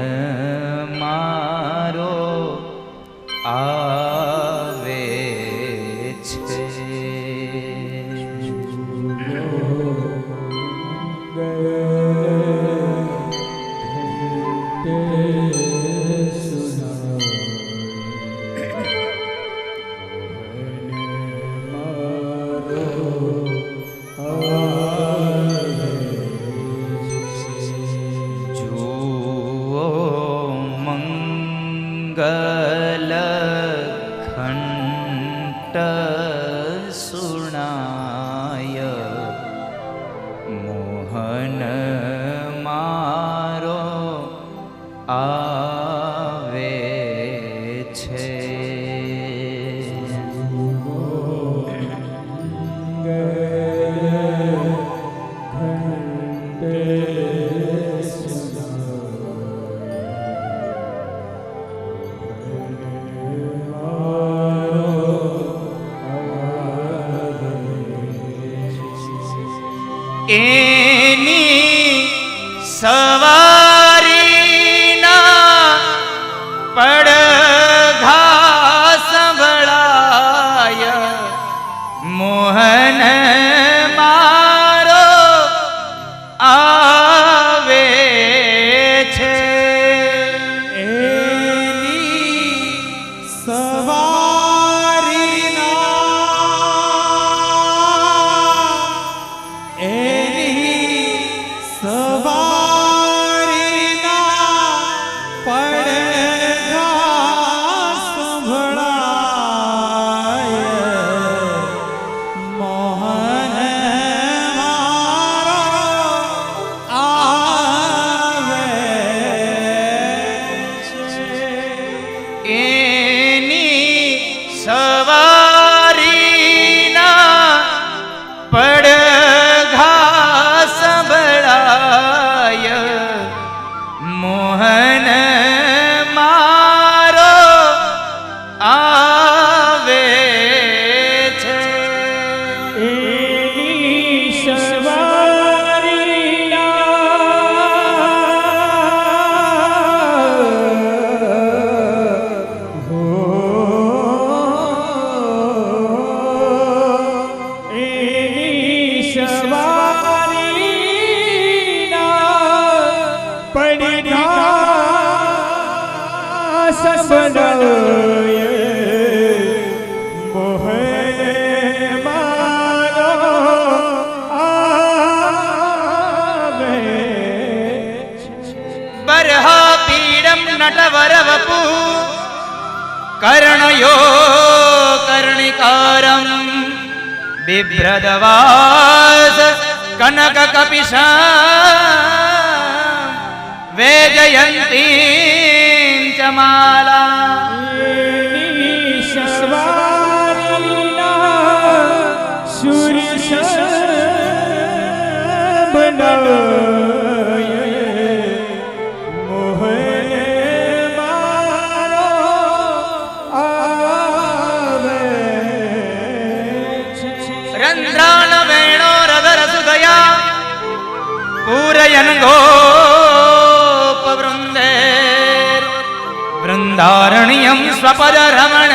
મારો આવે છે. મંગલ ઘંટ સુનાય, મોહન મારો આવે છે. એની મોહે મારો આવે બરહા પીડમ નટવર વપુ કર્ણયો કર્ણિકારમ બિભ્રદવાસ કનક કપિશા વેજયંતી ચ માલા રંધ્રાન વેણો રધર સુદયા પૂરયન ગોપ વૃંદે વૃંદારણ્યમ સ્વપદ રમણ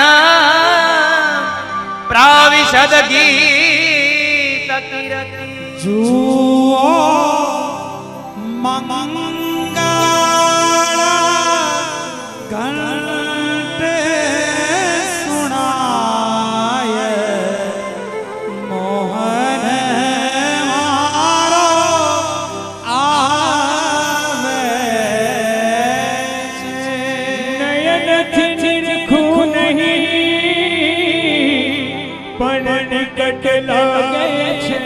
પ્રાવિશદ ગીત કિરતિ જુઓ મંગળ ઘંટે સુણાય મોહન મારો આવે નયનથી નિરખું નહીં પણ નિકટ લાગે છે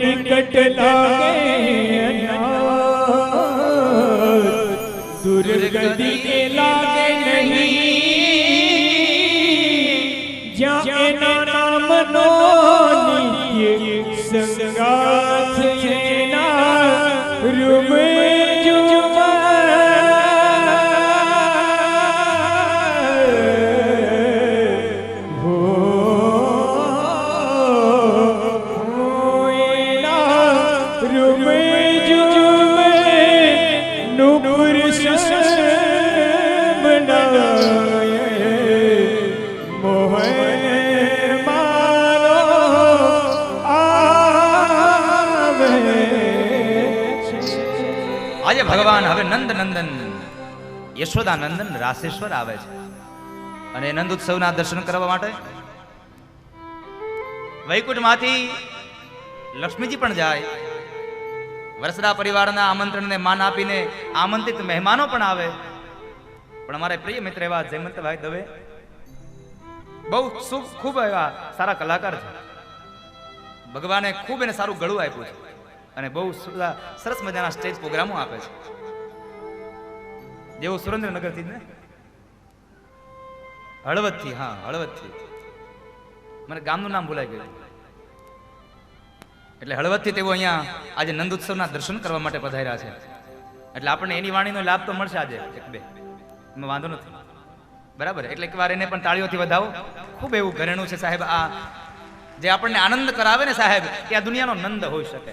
નિકટ લાગે દુર્ગતિ એ લાગે નહીં જ્યાં એના નામનો નિત્ય સંગાથ એના રૂમે આજે ભગવાન હવે નંદ નંદન યશોદા નંદન રાસેશ્વર આવે છે અને નંદ ઉત્સવના દર્શન કરવા માટે વૈકુંઠમાંથી લક્ષ્મીજી પણ જાય. વરસદા પરિવારના આમંત્રણને માન આપીને આમંત્રિત મહેમાનો પણ આવે. પણ અમારા પ્રિય મિત્ર એવા જયમંતભાઈ દવે બહુ ખૂબ એવા સારા કલાકાર છે. ભગવાને ખૂબ એને સારું ગળું આપ્યું છે અને બહુ સરસ મજાના સ્ટેજ પ્રોગ્રામો આપે છે. જેવું સુરેન્દ્રનગરથી ને હળવદથી, હા હળવદથી, મને ગામનું નામ ભૂલાઈ ગયું, એટલે હળવદથી તેઓ અહીંયા આજે નંદ ઉત્સવના દર્શન કરવા માટે પધાર્યા છે. એટલે આપણને એની વાણીનો લાભ તો મળશે આજે એક બે, એમાં વાંધો નથી, બરાબર. એટલે એકવાર એને પણ તાળીઓથી વધાવો. ખૂબ એવું ઘરેણું છે સાહેબ આ, જે આપણને આનંદ કરાવે ને સાહેબ, કે આ દુનિયાનો નંદ હોઈ શકે.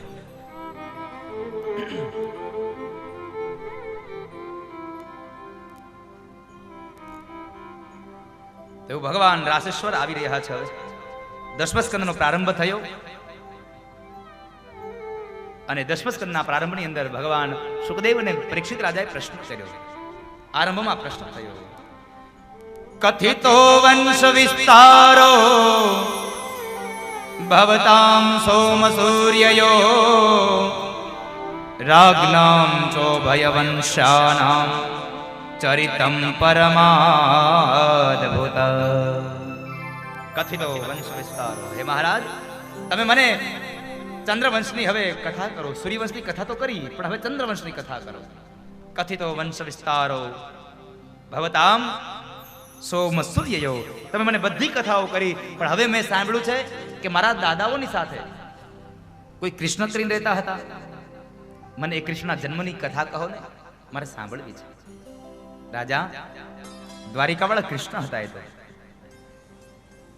તેવું ભગવાન રાસેશ્વર આવી રહ્યા છે. દશમસ્કંદનો પ્રારંભ થયો અને દશમસ્કંદના પ્રારંભની અંદર ભગવાન સુખદેવને પરીક્ષિત રાજાએ પ્રશ્ન કર્યો. આરંભમાં પ્રશ્ન થયો, કથિતો વંશ વિસ્તારો ભવતામ સોમ સૂર્યયો રાજ્ઞામ ચોભયવંશાનામ ચરિતમ પરમાદભૂત. કથિતો વંશ વિસ્તારો, હે મહારાજ તમે મને ચંદ્રવંશની હવે કથા કરો. સૂર્યવંશની કથા તો કરી, પણ હવે ચંદ્રવંશની કથા કરો. કથિતો વંશ વિસ્તારો ભવતામ સોમ સૂર્યયો, તમે મને બધી કથાઓ કરી, પણ હવે મેં સાંભળ્યું છે કે મારા દાદાઓની સાથે કોઈ કૃષ્ણ કરીને રહેતા હતા. મને એ કૃષ્ણના જન્મની કથા કહો ને, મારે સાંભળવી છે. રાજા, દ્વારિકાવાળા કૃષ્ણ હતા. એ તો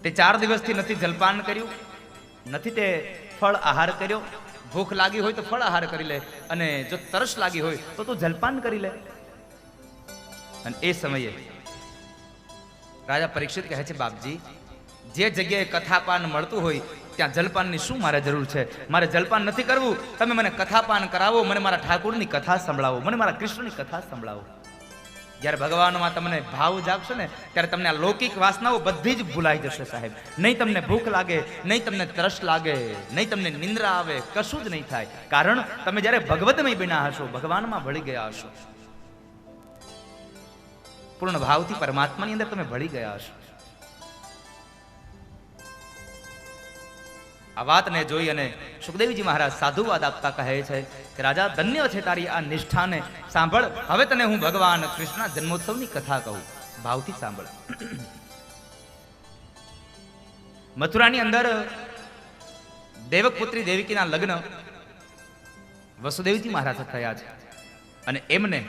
તે 4 દિવસથી નથી જલપાન કર્યું, નથી તે ફળ આહાર કર્યો. ભૂખ લાગી હોય તો ફળ આહાર કરી લે, અને જો તરસ લાગી હોય તો તું જલપાન કરી લે. અને એ સમયે રાજા પરીક્ષિત કહે છે, બાપજી જે જગ્યાએ કથાપાન મળતું હોય ત્યાં જલપાનની શું મારે જરૂર છે? મારે જલપાન નથી કરવું, તમે મને કથાપાન કરાવો, મને મારા ઠાકોરની કથા સંભળાવો, મને મારા કૃષ્ણની કથા સંભળાવો. જ્યારે ભગવાનમાં તમને ભાવ જાગશે ને ત્યારે તમને આ લૌકિક વાસનાઓ બધી જ ભૂલાઈ જશે સાહેબ. નહીં તમને ભૂખ લાગે, નહીં તમને તરસ લાગે, નહીં તમને નિંદ્રા આવે, કશું જ નહીં થાય. કારણ તમે જ્યારે ભગવતમય બન્યા હશો, ભગવાનમાં ભળી ગયા હશો, પૂર્ણ ભાવથી પરમાત્માની અંદર તમે ભળી ગયા હશો. આ વાતને જોઈ અને સુખદેવજી મહારાજ સાધુવાદ આપતા કહે છે કે રાજા, ધન્ય છે તારી આ નિષ્ઠાને. સાંભળ, હવે તને હું ભગવાન કૃષ્ણ જન્મોત્સવની કથા કહું. ભાવથી સાંભળ. મથુરાની અંદર દેવકપુત્રી દેવકીના લગ્ન વસુદેવજી મહારાજ થયા છે અને એમને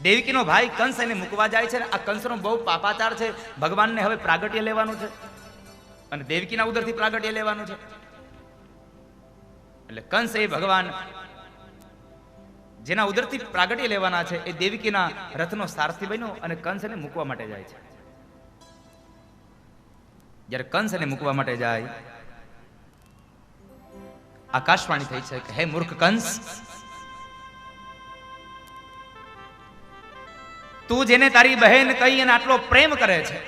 દેવકીનો ભાઈ કંસ એને મૂકવા જાય છે. આ કંસનો બહુ પાપાચાર છે. ભગવાનને હવે પ્રાગટ્ય લેવાનું છે અને દેવકીના ઉદરથી પ્રાગટ્ય લેવાનું છે. એટલે કંસ એ ભગવાન જેના ઉદરથી પ્રાગટ્ય લેવાના છે એ દેવકીના રથનો સારથી બન્યો અને કંસ એને મૂકવા માટે જાય છે. જ્યારે કંસ એને મૂકવા માટે જાય, આકાશવાણી થઈ છે કે હે મૂર્ખ કંસ, તું જેને તારી બહેન કહી અને આટલો પ્રેમ કરે છે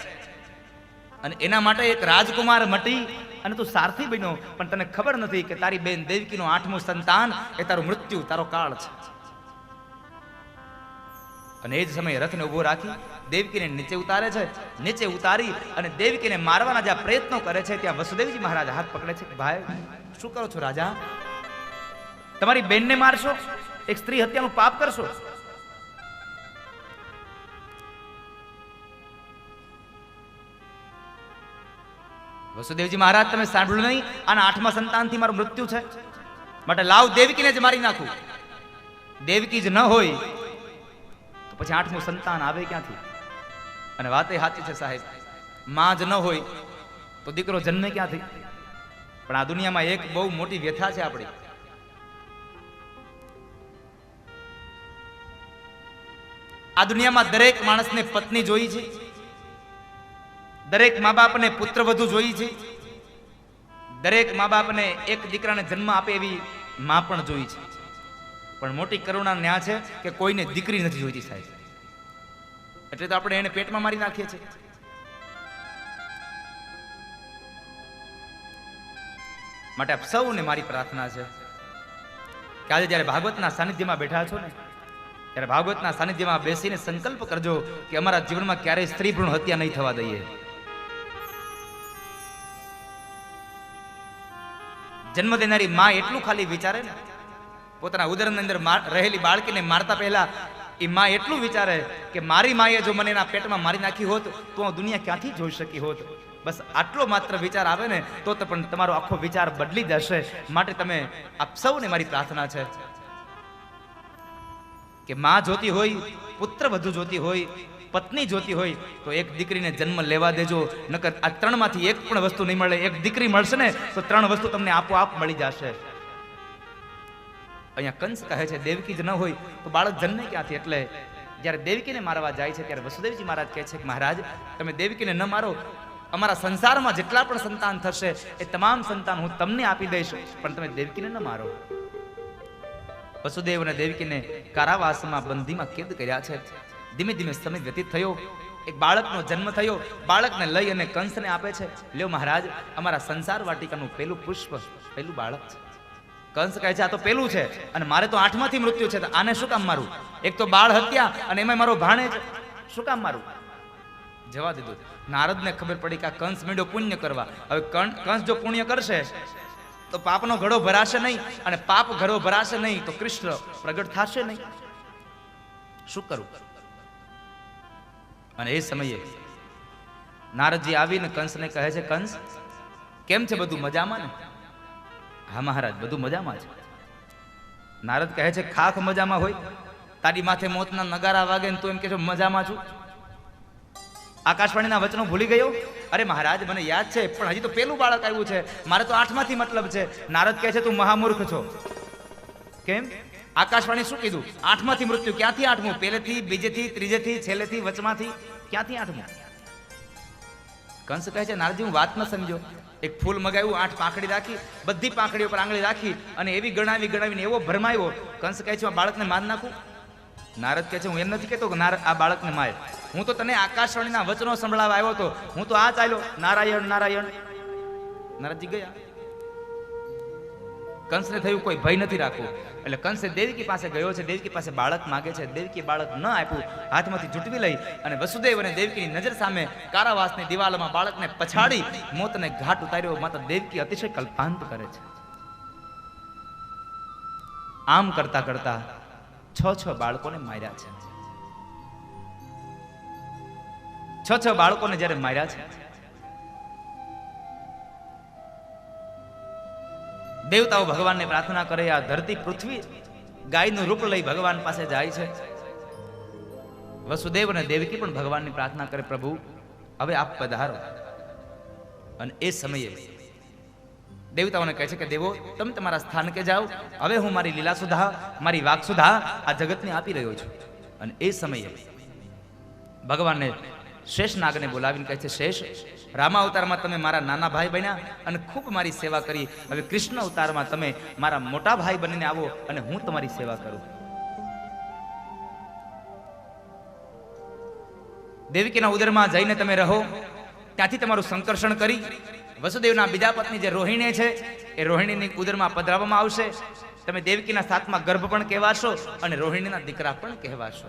અને એના માટે એક રાજકુમાર મટી અને તું સારથી બન્યો, પણ તને ખબર નથી કે તારી બેન દેવકીનો 8મું સંતાન એ તારું મૃત્યુ, તારો કાળ છે. અને એ જ સમયે રથને ઉભો રાખી દેવકીને નીચે ઉતારે છે. નીચે ઉતારી અને દેવકીને મારવાના જ્યાં પ્રયત્નો કરે છે ત્યાં વસુદેવજી મહારાજ હાથ પકડે છે કે ભાઈ શું કરો છો રાજા? તમારી બેનને મારશો? એક સ્ત્રી હત્યાનું પાપ કરશો? વસુદેવજી મહારાજ, તમે સાંભળ્યું નહીં? આના 8મા સંતાનથી મારું મૃત્યુ છે, માટે લાવ દેવકીને જ મારી નાખું. દેવકી જ ન હોય તો પછી 8મું સંતાન આવે ક્યાંથી? અને વાત એ સાચી છે સાહેબ, માં જ ન હોય તો દીકરો જન્મે ક્યાંથી? પણ આ દુનિયામાં એક બહુ મોટી વ્યથા છે આપણી. આ દુનિયામાં દરેક માણસને પત્ની જોઈ છે, દરેક મા બાપને પુત્ર વધુ જોઈ છે, દરેક મા બાપને એક દીકરાને જન્મ આપે એવી માં પણ જોઈ છે. પણ મોટી કરુણા ન્યા છે કે કોઈને દીકરી નથી જોઈતી સાહેબ. એટલે તો આપણે એને પેટમાં મારી નાખીએ છીએ. માટે આપ સૌને મારી પ્રાર્થના છે કે આજે જ્યારે ભાગવતના સાનિધ્યમાં બેઠા છો ને, ત્યારે ભાગવતના સાનિધ્યમાં બેસીને સંકલ્પ કરજો કે અમારા જીવનમાં ક્યારેય સ્ત્રી ભ્રૂણ હત્યા નહીં થવા દઈએ. જન્મ દેનારી માં એટલું ખાલી વિચારે ને, પોતાના ઉદરની અંદર રહેલી બાળકીને મારતા પહેલા એ માં એટલું વિચારે કે મારી માએ જો મને એના પેટમાં મારી નાખી હોત તો હું દુનિયા ક્યાંથી જોઈ શકી હોત. બસ આટલો માત્ર વિચાર આવે ને તો પણ તમારો આખો વિચાર બદલી જશે. માટે તમે આપ સૌને મારી પ્રાર્થના છે કે માં જોતી હોય, પુત્ર વધુ જોતી હોય, પત્ની જોતી હોય તો એક દીકરીને જન્મ લેવા દેજો. નકર આ 3માંથી એક પણ વસ્તુ નહીં મળે. એક દીકરી મળશે ને તો 3 વસ્તુ તમને આપોઆપ મળી જશે. અહીંયા કંસ કહે છે દેવકી જ ન હોય તો બાળક જન્મે ક્યાંથી? એટલે જ્યારે દેવકીને મારવા જાય છે ત્યારે વસુદેવજી મહારાજ કહે છે કે મહારાજ, તમે દેવકીને ન મારો, અમારા સંસારમાં જેટલા પણ સંતાન થશે એ તમામ સંતાન હું તમને આપી દઈશ, પણ તમે દેવકીને ન મારો. વસુદેવ અને દેવકીને કારાવાસમાં બંધીમાં કેદ કર્યા છે. ધીમે ધીમે સમય વ્યતીત થયો, એક બાળકનો જન્મ થયો. બાળકને લઈ અને કંસને આપે છે. લ્યો મહારાજ, અમારા સંસાર વાટિકાનું પેલું પુષ્પ, પેલું બાળક છે. કંસ કહે છે આ તો પેલું છે અને મારે તો 8માંથી મૃત્યુ છે, તો આને શું કામ મારું? એક તો બાળ હત્યા અને એમાં મારો ભાણેજ, શું કામ મારું? જવા દીધું. નારદને ખબર પડી કે આ કંસ માંડ્યો પુણ્ય કરવા. હવે કંસ જો પુણ્ય કરશે તો પાપનો ઘડો ભરાશે નહીં, અને પાપ ઘડો ભરાશે નહીં તો કૃષ્ણ પ્રગટ થશે નહીં. શું કરું? અને એ સમયે નારદજી આવીને કંસને કહે છે, કંસ કેમ છે, બધું મજામાં ને? હા મહારાજ, બધું મજામાં છે. નારદ કહે છે ખાખ મજામાં હોય? તારી માથે મોતના નગારા વાગે ને તું એમ કે છો મજામાં છું? આકાશવાણીના વચનો ભૂલી ગયો? અરે મહારાજ, મને યાદ છે, પણ હજી તો પેલું બાળક આવ્યું છે, મારે તો 8માંથી મતલબ છે. નારદ કહે છે તું મહામૂર્ખ છો. કેમ? આકાશવાણી શું કીધું? 8માંથી મૃત્યુ. ક્યાંથી 8મું? પહેલેથી, બીજેથી, ત્રીજેથી, છેલ્લેથી, વચમાંથી? ક્યાંથી 8મું? કંસ કહે છે નારદજી, હું વાત ન સમજો. એક ફૂલ મગાવ્યું, 8 પાંખડી રાખી, બધી પાંખડીઓ પર આંગળી રાખી અને એવી ગણાવીને એવો ભરમાયો. કંસ કહે છે આ બાળકને માર નાખું. નારદ કહે છે હું એમ નથી કહેતો કે આ બાળકને માર, હું તો તને આકાશવાણીના વચનો સંભળાવવા આવ્યો હતો. હું તો આ ચાલ્યો નારાયણ નારાયણ. નારદજી ગયા. કંસને થયું કોઈ ભય નથી રાખવું, એટલે કંસે દેવકી પાસે ગયો છે. દેવકી પાસે બાળક માગે છે. દેવકી બાળક ન આપ્યું, હાથમાંથી ઝૂંટવી લઈ અને વસુદેવ અને દેવકીની નજર સામે કારાવાસની દિવાલોમાં બાળકને પછાડી મોતને ઘાટ ઉતાર્યો. માતા દેવકી અતિશય કલ્પાંત કરે છે. આમ કરતા કરતા 6 બાળકોને માર્યા છે. 6 બાળકોને જ્યારે માર્યા છે, દેવતાઓ ભગવાનને પ્રાર્થના કરે. આ ધરતી પૃથ્વી ગાયનું રૂપ લઈ ભગવાન પાસે જાય છે. વસુદેવ અને દેવકી પણ ભગવાનની પ્રાર્થના કરે, પ્રભુ હવે આપ પધારો. અને એ સમયે દેવતાઓને કહે છે કે દેવો તમે તમારા સ્થાનકે જાઓ, હવે હું મારી લીલા સુધા, મારી વાક સુધા આ જગતને આપી રહ્યો છું. અને એ સમયે ભગવાનને શેષનાગને બોલાવીને કહે છે, શેષ, રામા અવતારમાં તમે મારા નાના ભાઈ બન્યા અને ખૂબ મારી સેવા કરી. હવે કૃષ્ણ અવતારમાં તમે મારા મોટા ભાઈ બનીને આવો અને હું તમારી સેવા કરું. દેવકીના ઉદરમાં જઈને તમે રહો, ત્યાંથી તમારું સંકર્ષણ કરી વસુદેવના બીજા પત્ની જે રોહિણી છે એ રોહિણીની ઉદરમાં પધરાવવામાં આવશે. તમે દેવકીના સાતમાં ગર્ભ પણ કહેવાશો અને રોહિણીના દીકરા પણ કહેવાશો.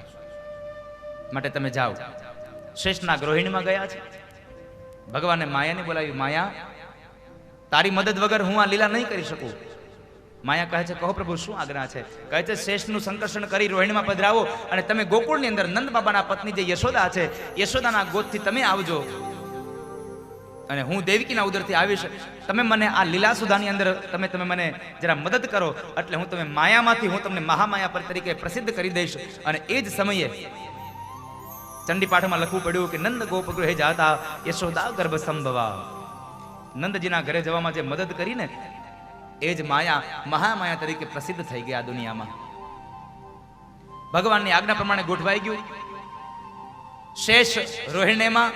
માટે તમે જાઓ. શેષનાગ રોહિણીમાં ગયા છે. ભગવાને માયાને બોલાવી, માયા તારી મદદ વગર હું આ લીલા નહીં કરી શકું. માયા કહે છે, કહો પ્રભુ શું આજ્ઞા છે? કહે છે, શેષનું સંકર્ષણ કરી રોહિણીમાં પધરાવો અને તમે ગોકુળની અંદર નંદ બાબાના પત્ની જે યશોદા છે, યશોદાના ગોદથી તમે આવજો અને હું દેવકીના ઉદરથી આવીશ. તમે મને આ લીલા સુધાની અંદર તમે મને જરા મદદ કરો, એટલે હું તમે માયામાંથી હું તમને મહામાયા પર તરીકે પ્રસિદ્ધ કરી દઈશ. અને એ જ સમયે ચંડીપાઠમાં લખવું પડ્યું કે નંદ ગોપ ગૃહે જાતા યશોદા ગર્ભ સંભવા. નંદજીના ઘરે જવામાં જે મદદ કરીને એ જ માયા મહામાયા તરીકે પ્રસિદ્ધ થઈ ગયા દુનિયામાં. ભગવાનની આજ્ઞા પ્રમાણે ગોઠવાઈ ગયું. શેષ રોહિણીમાં,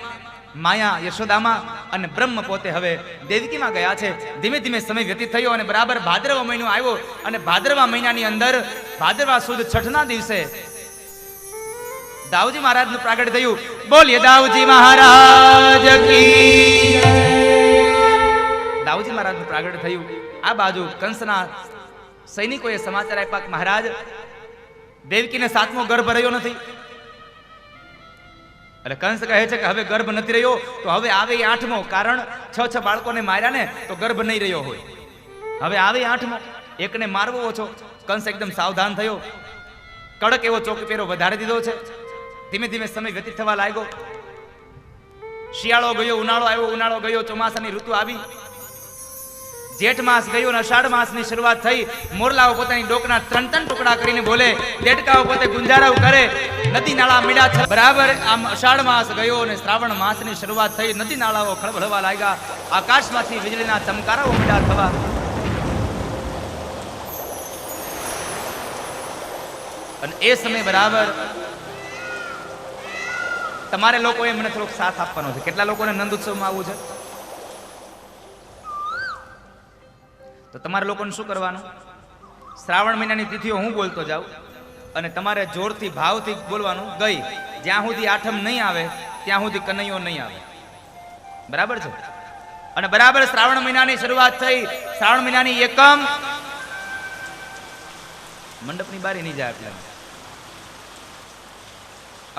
માયા યશોદામાં અને બ્રહ્મ પોતે હવે દેવકીમાં ગયા છે. ધીમે ધીમે સમય વ્યતીત થયો અને બરાબર ભાદરવા મહિનો આવ્યો અને ભાદરવા મહિનાની અંદર ભાદરવા સુદ છઠના દિવસે દાઉજી મહારાજનું પ્રાગટ્ય થયું. બોલીએ દાઉજી મહારાજ કી. દાઉજી મહારાજનું પ્રાગટ્ય થયું. આ બાજુ કંસના સૈનિકોએ સમાચાર આપ્યા કે મહારાજ દેવકીને 7મો ગર્ભ રહ્યો નથી. એટલે કંસ કહે છે કે હવે ગર્ભ નથી રહ્યો તો હવે આવે 8મો. કારણ 6 બાળકોને માર્યા ને તો ગર્ભ નહીં રહ્યો હોય. હવે આવે 8મો, એકને મારવો ઓછો. કંસ એકદમ સાવધાન થયો. કડક એવો ચોકીપેરો વધારી દીધો છે. ધીમે ધીમે સમય વ્યતીત થવા લાગ્યો. શિયાળો ગયો, ઉનાળો આવ્યો, ઉનાળો ગયો, ચોમાસાની ઋતુ આવી. જેઠ માસ ગયો અને અષાઢ માસની શરૂઆત થઈ. મોરલાઓ પોતાની ડોકના 3 ટુકડા કરીને બોલે, દેડકાઓ પોતે ગુંજારાઓ કરે, નદી નાળા મીડા છે. બરાબર આમ અષાઢ માસ ગયો અને શ્રાવણ માસની શરૂઆત થઈ. નદી નાળાઓ ખળભળવા લાગ્યા. આકાશમાંથી વીજળીના ચમકારાઓ મીડા થવા. અને એ સમય બરાબર તમારે લોકોએ મને થોડોક સાથ આપવાનો છે. કેટલા લોકોને નંદ ઉત્સવમાં આવવું છે? તો તમારે લોકોને શું કરવાનું? શ્રાવણ મહિનાની તિથિઓ હું બોલતો જાઉં અને તમારે જોરથી ભાવથી બોલવાનું. ગઈ જ્યાં સુધી આઠમ નહીં આવે ત્યાં સુધી કનૈયો નહીં આવે. બરાબર છે? અને બરાબર શ્રાવણ મહિનાની શરૂઆત થઈ. શ્રાવણ મહિનાની એકમ મંડપની બારી નહીં જાય એટલે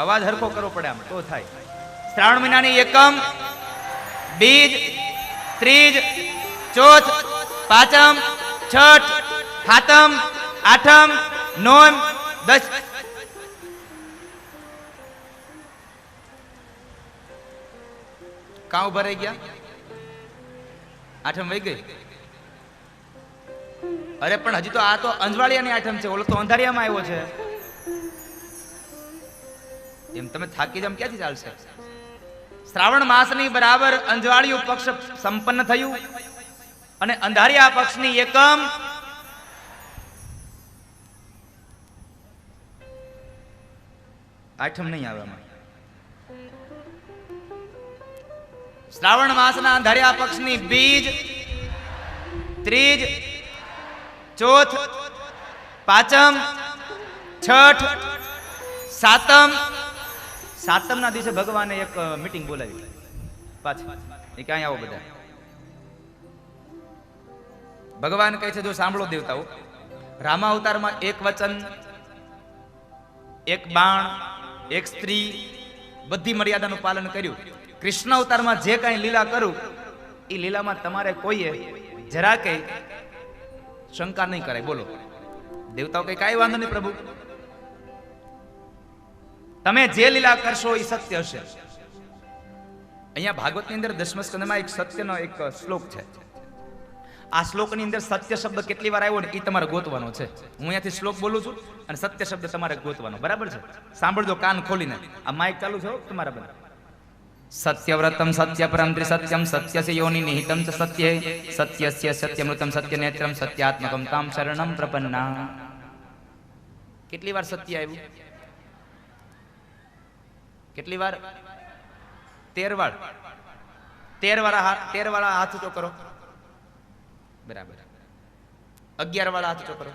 અવાજ હરખો કરવો પડે આમ તો થાય. શ્રાવણ મહિનાની એકમ, બીજ, ત્રીજ, ચોથ, પાંચમ, છઠ, સાતમ, આઠમ, નોમ, 10. કાં ઉભા રહી ગયા? આઠમ વહી ગઈ. અરે પણ હજી તો આ તો અંજવાળિયાની આઠમ છે, ઓલો તો અંધારિયામાં આવ્યો છે. એમ તમે થાકી જામ ક્યાંથી ચાલશે? શ્રાવણ માસની બરાબર અંજવાળિયું પક્ષ સંપન્ન થયું અને અંધારિયા પક્ષની એકમ આઠમ નહીં આવે. શ્રાવણ માસના ધર્યા પક્ષની બીજ, ત્રીજ, ચોથ, પાંચમ, છઠ, સાતમ. સાતમના દિવસે ભગવાને એક મીટિંગ બોલાવી પાછી. એ ક્યાં આવો બધા? ભગવાન કહે છે, જો સાંભળો દેવતાઓ, રામા અવતારમાં એક વચન, એક બાણ, એક સ્ત્રી, બધી મર્યાદાનું પાલન કર્યું. કૃષ્ણ અવતારમાં જે કાંઈ લીલા કરું એ લીલામાં તમારે કોઈએ જરા કઈ શંકા નહીં કરાય. બોલો દેવતાઓ કઈ કાંઈ વાંધો નહીં પ્રભુ, તમે જે લીલા કરશો એ સત્ય હશે. અહીંયા ભાગવતની અંદર દસમા સ્કંદમાં એક સત્યનો એક શ્લોક છે. આ શ્લોકની અંદર સત્ય શબ્દ કેટલી વાર આવ્યો ને એ તમારે ગોતવાનો છે. હું અહીંયાથી શ્લોક બોલું છું અને સત્ય શબ્દ તમારે ગોતવાનો. બરાબર છે? સાંભળજો કાન ખોલીને. આ માઇક ચાલુ છે તમારા બધા. સત્યવ્રતમ સત્યપરમ ત્રિસત્યમ સત્યસ્ય યોનિ નિહિતમ ચ સત્યે સત્યસ્ય સત્યમૃતમ સત્યનેત્રમ સત્યાત્મકમ તામ શરણમ પ્રપન્ના. કેટલી વાર સત્ય આવ્યું? કેટલી વાર? 13 વાર. 13 વાળા હાથ ઊંચો કરો. બરાબર. 11 વાળા હાથ ઊંચો કરો.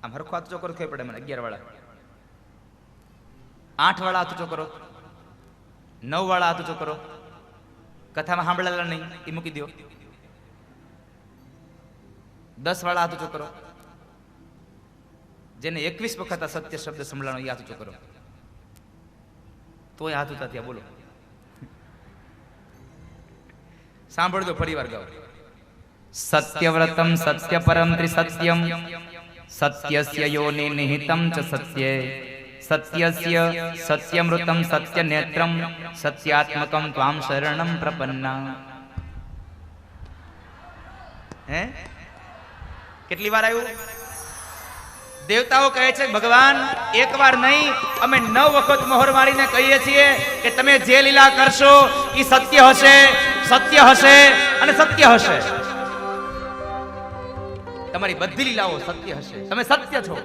આમ હરખો હાથ ઊંચો કરો ખબર પડે મને. 11 વાળા. 8 વાળા હાથ ઊંચો કરો. 9 વાળા હાથ ઊંચો કરો. કથામાં સાંભળેલા નહીં એ મૂકી દો. 10 વાળા હાથ ઊંચો કરો. જેને 21 વખત આ સત્ય શબ્દ સંભળાનો એ હાથ ઊંચો કરો. તોય હાથ ઊંચા થયા. બોલો સાંભળજો ફરી વાર ગાઓ. સત્યવ્રતમ સત્યપરમ ત્રિસત્યમ સત્યસ્ય યોનિ નિહિતમ ચ સત્યે સત્યસ્ય સત્યમૃતમ સત્યનેત્રમ સત્યાત્મકમ ત્વામ શરણમ પ્રપન્ના. હે કેટલી વાર આવ્યું? દેવતાઓ કહે છે ભગવાન એક વાર નહીં, અમે 9 વખત મોહર મારીને કહીએ છીએ કે તમે જે લીલા કરશો એ સત્ય હશે, સત્ય હશે અને સત્ય હશે. તમારી બધી લીલાઓ સત્ય હશે. તમે સત્ય છો.